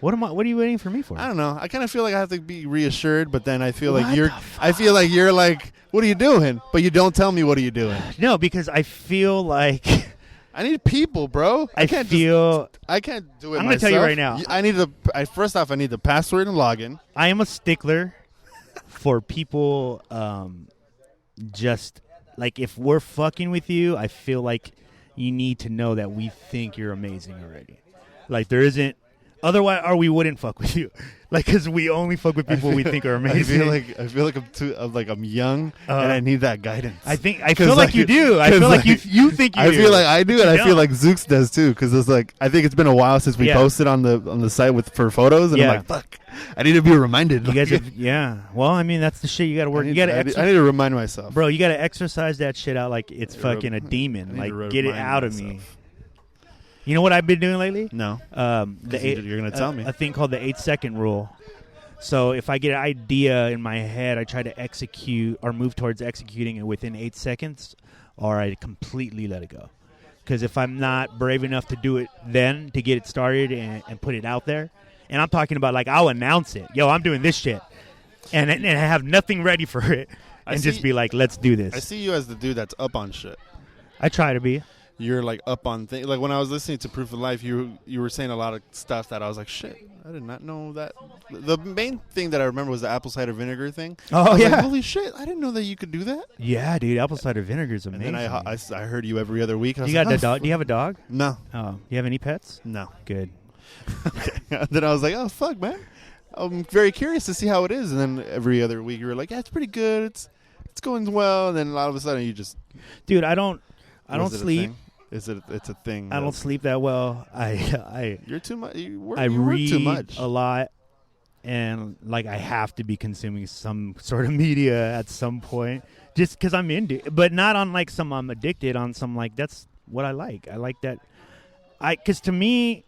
What are you waiting for me for?
I don't know. I kind of feel like I have to be reassured, but then I feel like you're like, what are you doing? But you don't tell me what are you doing.
No, because I feel like
I need people, bro. I can't do it.
I'm
going to
tell you right now.
I need first off, I need the password and login.
I am a stickler for people. Just like if we're fucking with you, I feel like you need to know that we think you're amazing already. Like there isn't. Otherwise, or we wouldn't fuck with you, like because we only fuck with people we think are amazing.
I feel like I'm young and I need that guidance.
I feel like you do. I feel like you think you do.
I feel like I do, and I feel like Zooks does too. Because it's like I think it's been a while since we posted on the site for photos, and I'm like, fuck, I need to be reminded.
You guys, well, I mean that's the shit you got to work. I need
to remind myself,
bro. You got to exercise that shit out like it's fucking a demon. Like get it out of me. You know what I've been doing lately?
No.
You're
going to tell me.
A thing called the 8-second rule. So if I get an idea in my head, I try to execute or move towards executing it within 8 seconds, or I completely let it go. Because if I'm not brave enough to do it then to get it started and put it out there, and I'm talking about like I'll announce it. Yo, I'm doing this shit. And I have nothing ready for it. and just be like, let's do this.
I see you as the dude that's up on shit.
I try to be.
You're like up on things. Like when I was listening to Proof of Life, you were saying a lot of stuff that I was like, shit, I did not know that. The main thing that I remember was the apple cider vinegar thing.
Oh,
I was
yeah.
like, holy shit, I didn't know that you could do that.
Yeah, dude, apple cider vinegar is amazing.
And then I heard you every other week.
Do you got a dog? Do you have a dog?
No.
Oh, do you have any pets?
No.
Good.
Then I was like, oh, fuck, man. I'm very curious to see how it is. And then every other week you were like, yeah, it's pretty good. It's going well. And then all of a sudden you just...
Dude, I don't sleep.
It's a thing.
I don't sleep that well.
You're too much. You work
read
too much.
a lot, and like I have to be consuming some sort of media at some point, just because I'm into it. But not on like some I'm addicted on some like that's what I like. I like that. Because to me,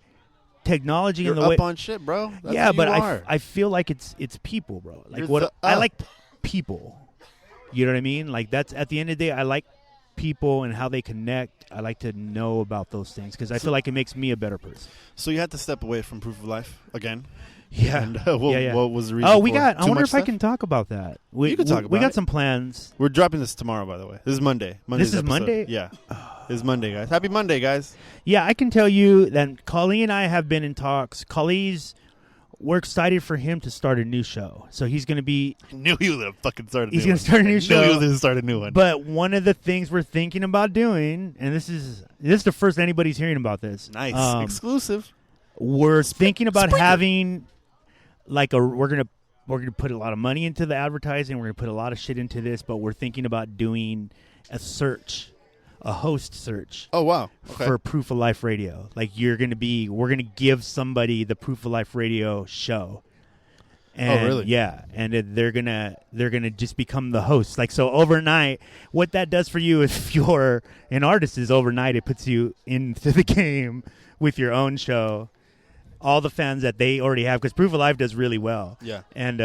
technology
You're
and the way
up on shit, bro. That's
yeah,
who
but
you are.
I feel like it's people, bro. Like
You're
I like people. You know what I mean? Like that's at the end of the day, I like people and how they connect. I like to know about those things because I feel like it makes me a better person.
So you had to step away from Proof of Life again.
Yeah.
And
yeah.
what was the reason?
Oh,
I
wonder if I can talk about that.
You can talk about it.
We got some plans.
We're dropping this tomorrow, by the way. This is Monday.
This is
episode.
Monday?
Yeah. This is Monday, guys. Happy Monday, guys.
Yeah, I can tell you that Kali and I have been in talks. We're excited for him to start a new show. So he's going to be...
I knew he was going to fucking start a new one.
He's going to start a new show.
I knew he was going to start a new one.
But one of the things we're thinking about doing, and this is the first anybody's hearing about this.
Nice. Exclusive.
We're thinking about having like we're going to put a lot of money into the advertising. We're going to put a lot of shit into this, but we're thinking about doing a host search.
Oh, wow. Okay.
For Proof of Life Radio. Like we're going to give somebody the Proof of Life Radio show. And,
oh, really?
Yeah, and they're gonna just become the host. Like so, overnight, what that does for you if you're an artist is overnight it puts you into the game with your own show. All the fans that they already have, because Proof of Life does really well.
Yeah,
and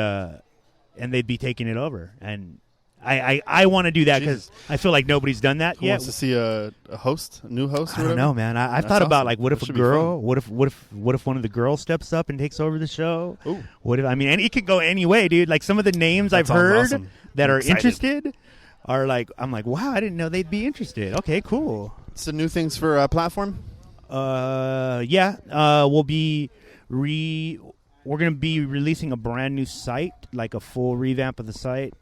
they'd be taking it over, and I want to do that because I feel like nobody's done that
yet. Wants to see a new host?
I don't know, man. I've thought about like, what if a girl? What if one of the girls steps up and takes over the show?
Ooh.
And it could go any way, dude. Like some of the names I've heard that are interested are like, I'm like, wow, I didn't know they'd be interested. Okay, cool.
So new things for platform?
Yeah. We're gonna be releasing a brand new site, like a full revamp of the site.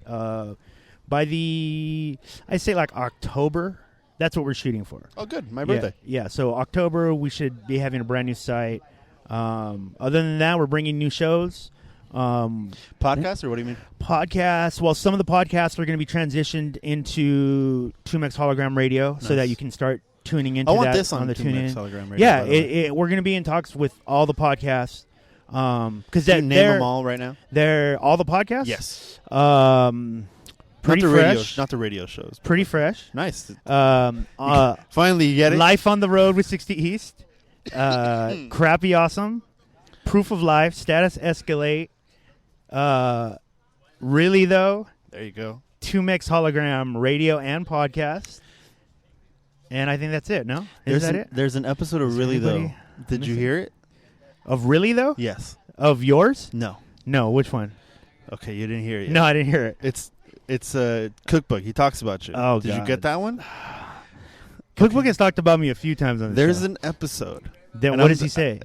By I'd say like October. That's what we're shooting for.
Oh, good. My birthday.
Yeah. So October, we should be having a brand new site. Other than that, we're bringing new shows.
Podcasts, or what do you mean?
Podcasts. Well, some of the podcasts are going to be transitioned into 2Mex Hologram Radio, so that you can start tuning into that.
I want this on
the
2Mex Hologram Radio.
Yeah, we're going to be in talks with all the podcasts. Because
name them all right now.
They're all the podcasts.
Yes.
Pretty fresh.
Not the radio shows.
Pretty fresh.
Nice.
Finally,
you get it.
Life on the Road with 60 East. Crappy Awesome. Proof of Life. Status Escalate. Really though.
There you go.
2Mex Hologram Radio and podcast. And I think that's it. No, is that it?
There's an episode of Really Though. Did you hear it?
Of Really Though?
Yes.
Of yours?
No.
Which one?
Okay, you didn't hear it yet.
No, I didn't hear it.
It's a cookbook. He talks about you.
Oh,
Did you get that one?
Cookbook has talked about me a few times on the show.
There's an episode.
Then what does he say?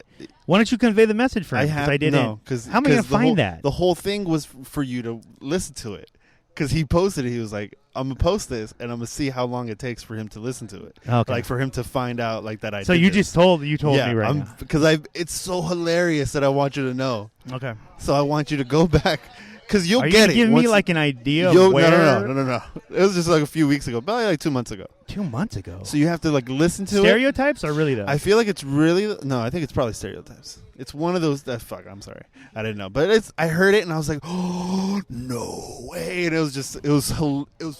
Why don't you convey the message for him?
I didn't. No,
how am I going to find that?
The whole thing was for you to listen to it. Because he posted it. He was like, I'm going to post this, and I'm going to see how long it takes for him to listen to it.
Okay.
Like, for him to find out, like, that I
So
did
you
this.
just told me right now.
Because it's so hilarious that I want you to know.
Okay.
So I want you to go back. Because you'll
Are
get
you
it.
Give me like an idea of where?
No. It was just like a few weeks ago. Probably like 2 months ago.
2 months ago.
So you have to like listen to
Stereotypes or Really Though?
I feel like it's really... No, I think it's probably Stereotypes. It's one of those... Fuck, I'm sorry. I didn't know. But I heard it and I was like, oh, no way. And it was just... It was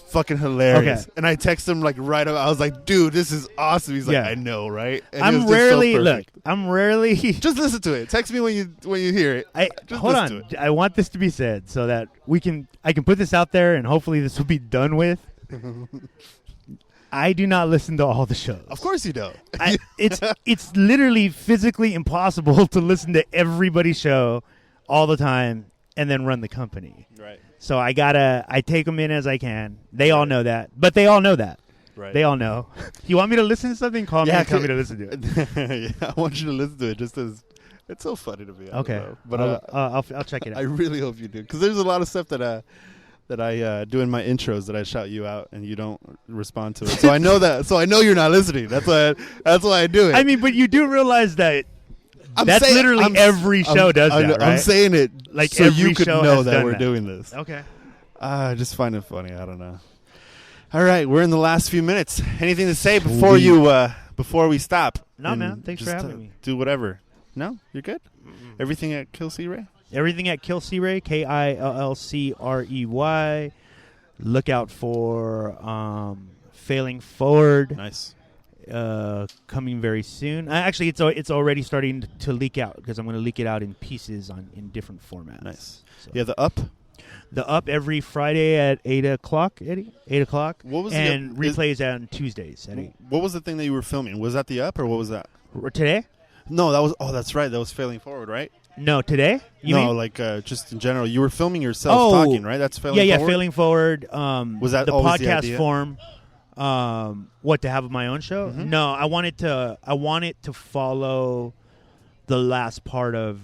fucking hilarious. Okay. And I texted him like right up. I was like, dude, this is awesome. He's like, I know, right? And
I'm rarely...
Just listen to it. Text me when you hear it.
Hold on. I want this to be said so that I can put this out there and hopefully this will be done with. I do not listen to all the shows.
Of course you don't.
It's literally physically impossible to listen to everybody's show all the time and then run the company.
Right.
So I take them in as I can. They all know that, but they all know that.
Right.
They all know. You want me to listen to something? Call me and tell me to listen to it.
Yeah, I want you to listen to it just as it's so funny to me.
Okay,
but
I'll check it out.
I really hope you do, because there's a lot of stuff that I do in my intros that I shout you out and you don't respond to it. So I know that. So I know you're not listening. That's why I do it.
I mean, but you do realize that literally every show does that, right?
I'm saying it
like
so
every
you could
show
know
has
that
done
we're
that.
doing this.
Okay.
I just find it funny. I don't know. All right, we're in the last few minutes. Anything to say before we stop?
No, man. Thanks for having me.
Do whatever. No, you're good. Everything at KILLcREY?
Everything at KILLcREY, KILLcREY. Look out for Failing Forward.
Nice.
Coming very soon. Actually, it's already starting to leak out, because I'm going to leak it out in pieces in different formats.
Nice.
So.
Yeah, the Up.
The Up every Friday at 8 o'clock, Eddie? 8 o'clock.
What was
and replays on Tuesdays at 8.
What was the thing that you were filming? Was that the Up, or what was that?
Today?
No, that was. Oh, that's right. That was Failing Forward, right?
No, today? You mean?
Like just in general. You were filming yourself talking, right? That's Failing Forward?
Yeah, Failing Forward.
Was that
the
always
podcast
the idea?
form? What, to have my own show?
Mm-hmm.
No, I want it to follow the last part of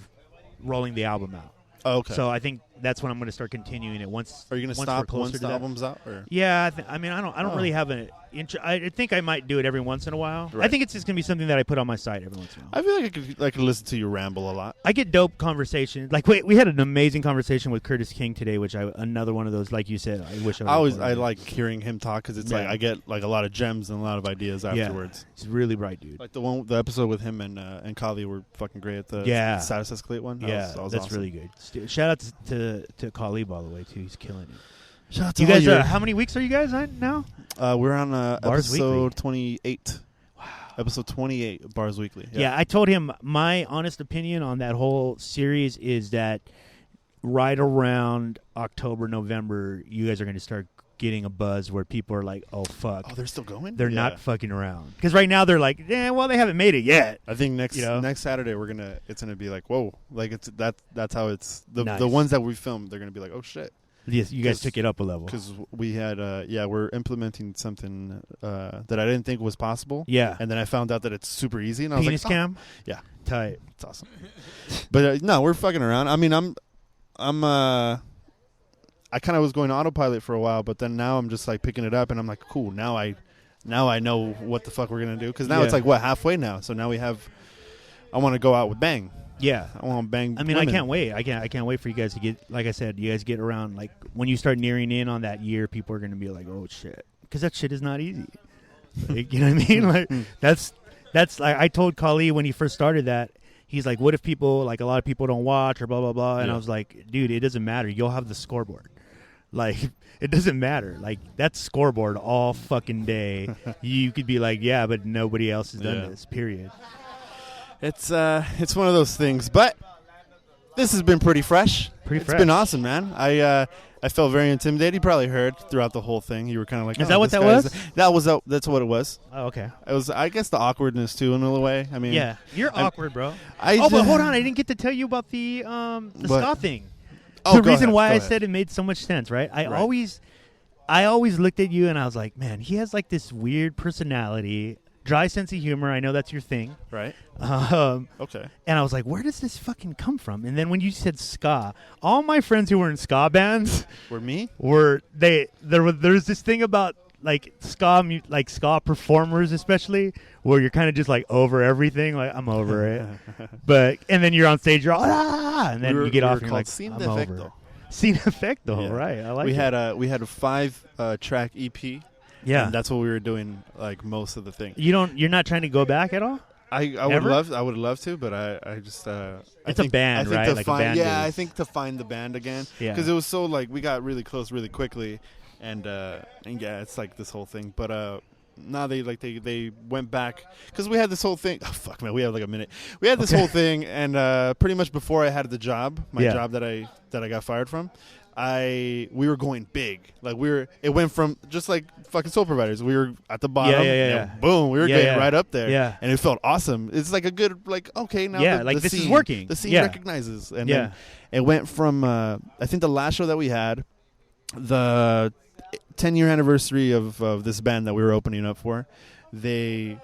rolling the album out.
Oh, okay.
So I think that's when I'm going to start continuing it. Once
are you going to
we're
stop
closer
once
to
the
that.
album's out? Or?
Yeah, I mean, I don't really have an I think I might do it every once in a while.
Right.
I think it's just going to be something that I put on my site every once in a while.
I feel like I could listen to you ramble a lot.
I get dope conversations. Like, we had an amazing conversation with Curtis King today, which another one of those, like you said, I wish I
like hearing him talk, because it's like I get like a lot of gems and a lot of ideas afterwards.
He's a really bright dude.
Like the episode with him and Kali were fucking great at the status escalate one. That was
that's
awesome.
really good. Shout out to Kali, by the way, too. He's killing it.
Shout out to
you guys. How many weeks are you guys on now?
We're on
Bars
episode
Weekly.
28. Wow. Episode 28 of Bars Weekly.
Yeah, I told him my honest opinion on that whole series is that right around October, November, you guys are going to start getting a buzz where people are like, oh, fuck.
Oh, they're still going?
They're not fucking around. Because right now they're like, well, they haven't made it yet.
I think next Saturday it's gonna be like, whoa, like that's how it's the ones that we filmed. They're gonna be like, oh shit.
Yes, you guys took it up a level.
Because we had, we're implementing something that I didn't think was possible.
Yeah.
And then I found out that it's super easy. And I was
Penis
like,
cam?
Yeah.
Tight.
It's awesome. But no, we're fucking around. I mean, I kind of was going autopilot for a while, but then now I'm just like picking it up, and I'm like, cool. Now I know what the fuck we're gonna do, because now it's like halfway now. So now I want to go out with bang.
Yeah,
I want to bang.
I mean,
women.
I can't wait. I can't wait for you guys to get. Like I said, you guys get around. Like when you start nearing in on that year, people are gonna be like, oh shit, because that shit is not easy. Like, you know what I mean? Like that's. Like, I told Kali when he first started that. He's like, what if people, like a lot of people don't watch or blah, blah, blah. And I was like, dude, it doesn't matter. You'll have the scoreboard. Like, it doesn't matter. Like, that's scoreboard all fucking day. You could be like, yeah, but nobody else has done this, period.
It's one of those things. But this has been pretty fresh. It's been awesome, man. I felt very intimidated. You probably heard throughout the whole thing. You were kind of like,
is that what that was?
That's what it was.
Oh, okay.
It was, I guess, the awkwardness too, in a way. I mean,
yeah, you're awkward, bro.
But
hold on, I didn't get to tell you about the ska thing.
Oh,
the reason why I said it made so much sense, right? I always looked at you and I was like, man, he has like this weird personality, dry sense of humor. I know that's your thing,
right?
Okay. And I was like, where does this fucking come from? And then when you said ska, all my friends who were in ska bands there's this thing about like ska performers, especially, where you're kind of just like over everything. Like, I'm over it, and then you're on stage, you're all, and then you get off and you're like, I'm over. Sin Effecto, right? I like.
We had a 5-track EP.
Yeah,
and that's what we were doing like most of the thing.
You're not trying to go back at all?
I would love to, but I just
it's a band, right? Like a band.
Yeah, I think to find the band again, because it was so like we got really close really quickly, and yeah, it's like this whole thing. But now they went back, because we had this whole thing. Oh fuck, man, we have like a minute. We had this whole thing, and pretty much before I had the job, job that I got fired from. We were going big. Like it went from just like fucking Soul Providers. We were at the bottom. And boom, we were getting right up there.
Yeah.
And it felt awesome. It's like a good, like, okay, now
this
scene,
is working.
The scene recognizes. And then it went from, I think the last show that we had, the 10-year anniversary of this band that we were opening up for, they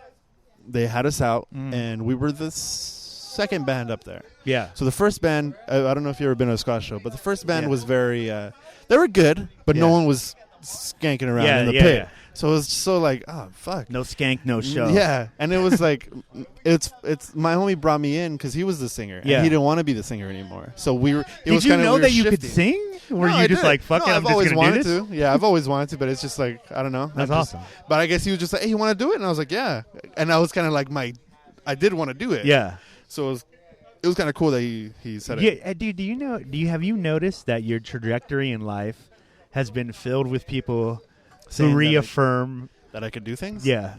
had us out, and we were the second band up there.
Yeah.
So the first band, I don't know if you've ever been to a ska show, but the first band was very, they were good, but no one was skanking around in the pit. Yeah. So it was so like, oh, fuck.
No skank, no show.
Yeah. And it was like, it's my homie brought me in because he was the singer. And he didn't want to be the singer anymore. So we were,
Did you know that you could sing? Were you just like, fuck it, I'm just going to do this?
To. Yeah, I've always wanted to, but it's just like, I don't know.
That's awesome.
But I guess he was just like, hey, you want to do it? And I was like, yeah. And I was kind of like, I did want to do it.
Yeah.
So it was kind of cool that he said it.
Yeah, dude, have you noticed that your trajectory in life has been filled with people who reaffirm
that I could do things?
Yeah.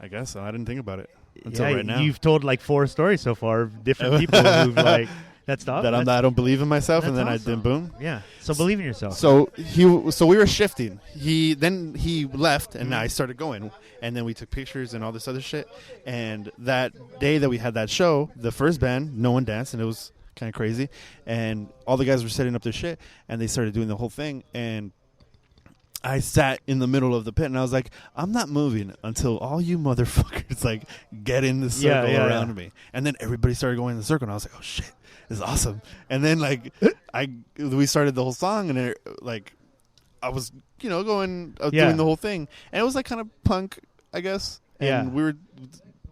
I guess so. I didn't think about it until right now.
You've told like 4 stories so far of different people who've like I
don't believe in myself, and then
awesome.
I did boom.
Yeah. So believe in yourself.
So we were shifting. He left, and I started going, and then we took pictures and all this other shit. And that day that we had that show, the first band, no one danced, and it was kind of crazy. And all the guys were setting up their shit, and they started doing the whole thing. And I sat in the middle of the pit, and I was like, I'm not moving until all you motherfuckers like get in the circle around me. And then everybody started going in the circle, and I was like, oh shit, this is awesome. And then like we started the whole song, and I was doing the whole thing, and it was like kind of punk, I guess. And we were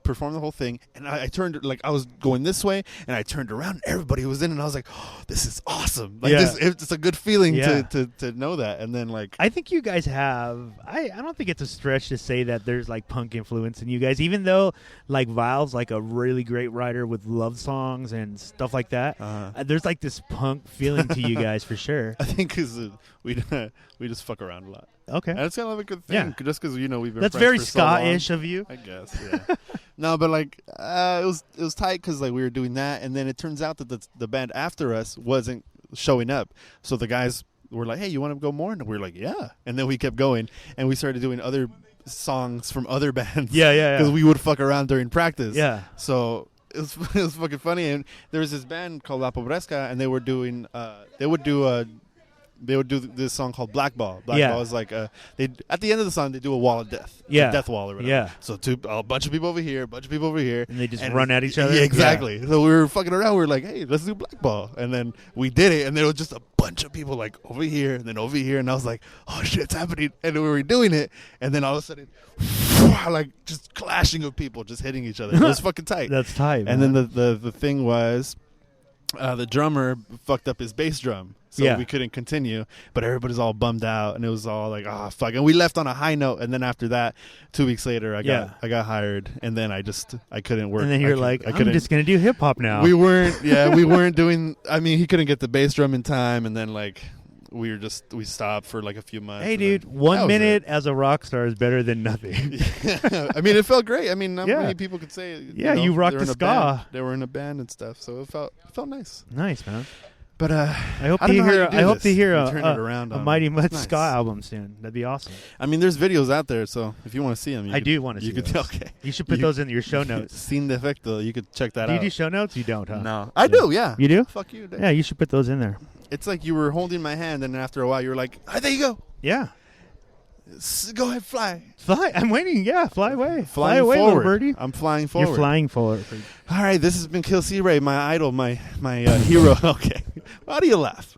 performed the whole thing, and I turned, like I was going this way, and I turned around, and everybody was in, and I was like, oh, this is awesome. Like it's a good feeling to know that. And then like
I think you guys have I don't think it's a stretch to say that there's like punk influence in you guys, even though like Vile's like a really great writer with love songs and stuff like that. There's like this punk feeling to you guys for sure.
I think because we just fuck around a lot.
Okay.
And it's kind of a good thing, just because we've been
That's
friends
very
for so long.
ska-ish of you,
I guess. Yeah. No, but like it was tight because like we were doing that, and then it turns out that the band after us wasn't showing up, so the guys were like, "Hey, you want to go more?" And we were like, "Yeah." And then we kept going, and we started doing other songs from other bands.
Yeah.
Because we would fuck around during practice.
Yeah.
So it was fucking funny, and there was this band called La Pobresca, and they would do this song called Black Ball. Black Ball is like at the end of the song they do a wall of death, a death wall or whatever. Yeah. So a bunch of people over here, a bunch of people over here,
and they just run at each other.
Yeah, exactly. Yeah. So we were fucking around. We were like, hey, let's do Black Ball, and then we did it, and there was just a bunch of people like over here and then over here, and I was like, oh shit, it's happening, and we were doing it, and then all of a sudden, like just clashing of people, just hitting each other. It was fucking tight.
That's tight.
And
man.
then the thing was, the drummer fucked up his bass drum. So we couldn't continue, but everybody's all bummed out, and it was all like, oh, fuck. And we left on a high note, and then after that, 2 weeks later, I got hired, and then I couldn't work.
And then you're like, I'm just going to do hip-hop now.
We weren't doing, I mean, he couldn't get the bass drum in time, and then like, we stopped for like a few months.
Hey, dude, 1 minute as a rock star is better than nothing.
I mean, it felt great. I mean, not many people could say,
you rocked the ska.
They were in a band and stuff, so it felt nice.
Nice, man.
But
I hope to hear a Mighty Much ska album soon. That'd be awesome.
I mean, there's videos out there, so if you want to see them,
I do want to see them.
Okay.
You should put those in your show notes.
Sin Defecto, you could check that out.
Do you do show notes? You don't, huh?
No. I do, yeah.
You do?
Fuck you, Dave.
Yeah, you should put those in there.
It's like you were holding my hand, and after a while, you were like, there you go.
Yeah.
Go ahead, fly.
Fly. I'm waiting. Yeah, fly away.
Fly
away,
forward.
little birdie.
I'm flying forward.
You're flying forward.
All right, this has been KILLcREY, my idol, my hero. Okay. Why do you laugh?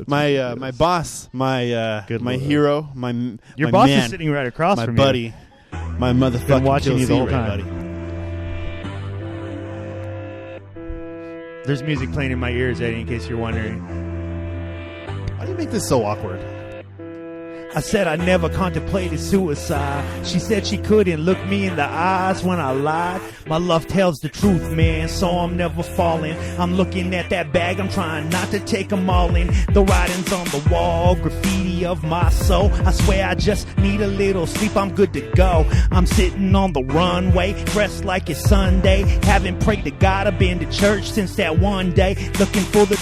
My boss, my hero,
your
my
boss
man,
is sitting right across
my
from
buddy,
you.
my motherfucking
been watching you the whole time.
buddy.
There's music playing in my ears, Eddie, in case you're wondering.
Why do you make this so awkward?
I said I never contemplated suicide. She said she couldn't look me in the eyes when I lied. My love tells the truth, man, so I'm never falling. I'm looking at that bag, I'm trying not to take them all in. The writing's on the wall, graffiti of my soul. I swear I just need a little sleep, I'm good to go. I'm sitting on the runway, dressed like it's Sunday. Haven't prayed to God, I've been to church since that one day. Looking for the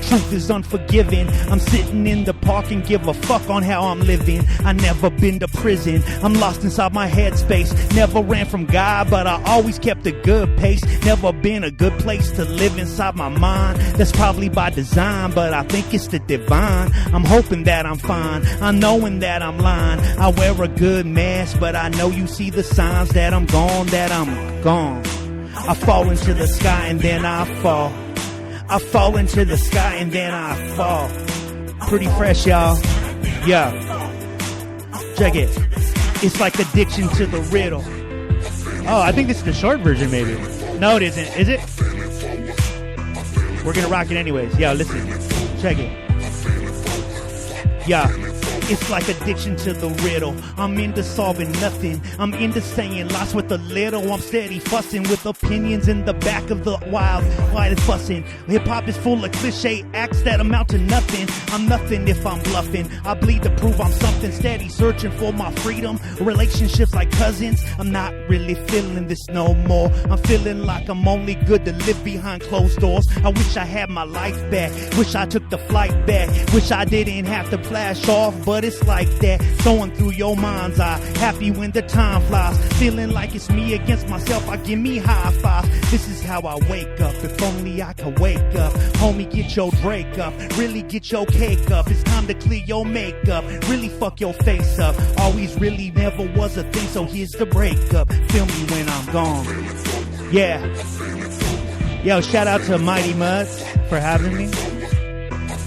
truth is unforgiving. I'm sitting in the park and give a fuck on how how I'm living. I never been to prison. I'm lost inside my headspace. Never ran from God, but I always kept a good pace. Never been a good place to live inside my mind. That's probably by design, but I think it's the divine. I'm hoping that I'm fine. I'm knowing that I'm lying. I wear a good mask, but I know you see the signs that I'm gone, that I'm gone. I fall into the sky and then I fall. I fall into the sky and then I fall. Pretty fresh, y'all. Yeah. Check it. It's like addiction to the riddle. Oh, I think this is the short version, maybe. No, it isn't. Is it? We're gonna rock it anyways. Yo, listen. Check it. Yeah. It's like addiction to the riddle. I'm into solving nothing. I'm into saying lots with a little. I'm steady fussing with opinions in the back of the wild fussing. Hip-hop is full of cliche acts that amount to nothing. I'm nothing if I'm bluffing. I bleed to prove I'm something. Steady searching for my freedom. Relationships like cousins. I'm not really feeling this no more. I'm feeling like I'm only good to live behind closed doors. I wish I had my life back. Wish I took the flight back. Wish I didn't have to flash off, but it's like that, going through your mind's eye. Happy when the time flies, feeling like it's me against myself. I give me high fives. This is how I wake up. If only I could wake up. Homie, get your break up. Really get your cake up. It's time to clear your makeup. Really fuck your face up. Always really never was a thing, so here's the breakup. Feel me when I'm gone. Yeah. Yo, shout out to Mighty Muds for having me.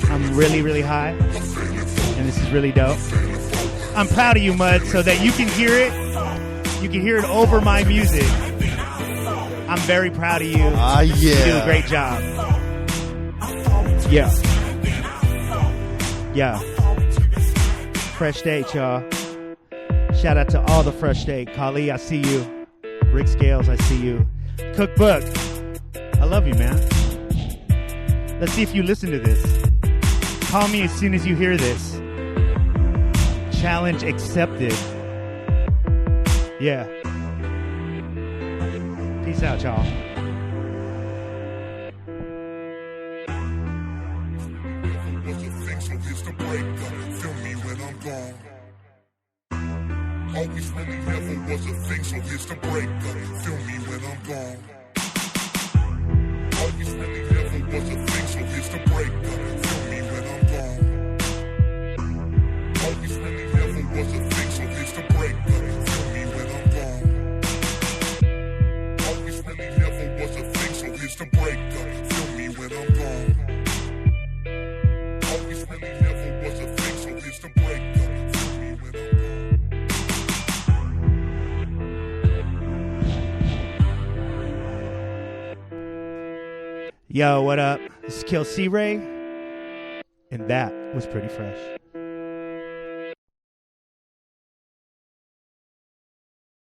I'm really, really high. And this is really dope. I'm proud of you, Mud, so that you can hear it. You can hear it over my music. I'm very proud of you.
Yeah.
You do a great job. Yeah. Yeah. Fresh State, y'all. Shout out to all the Fresh State. Kali, I see you. Rick Scales, I see you. Cookbook. I love you, man. Let's see if you listen to this. Call me as soon as you hear this. Challenge accepted. Yeah. Peace out, y'all.
Always really never was a thing, so here's the breakup. Feel me when I'm gone. Always really never was a thing, so here's the breakup. Feel me when I'm gone. Always really never was a thing, so here's the breakup. Feel me when I'm gone. Always really never was a thing, so here's the breakup. Feel me when I'm gone. Always really never was a thing, so here's the breakup. Feel me when I'm gone.
Yo, what up? This is KILLcREY, and that was pretty fresh.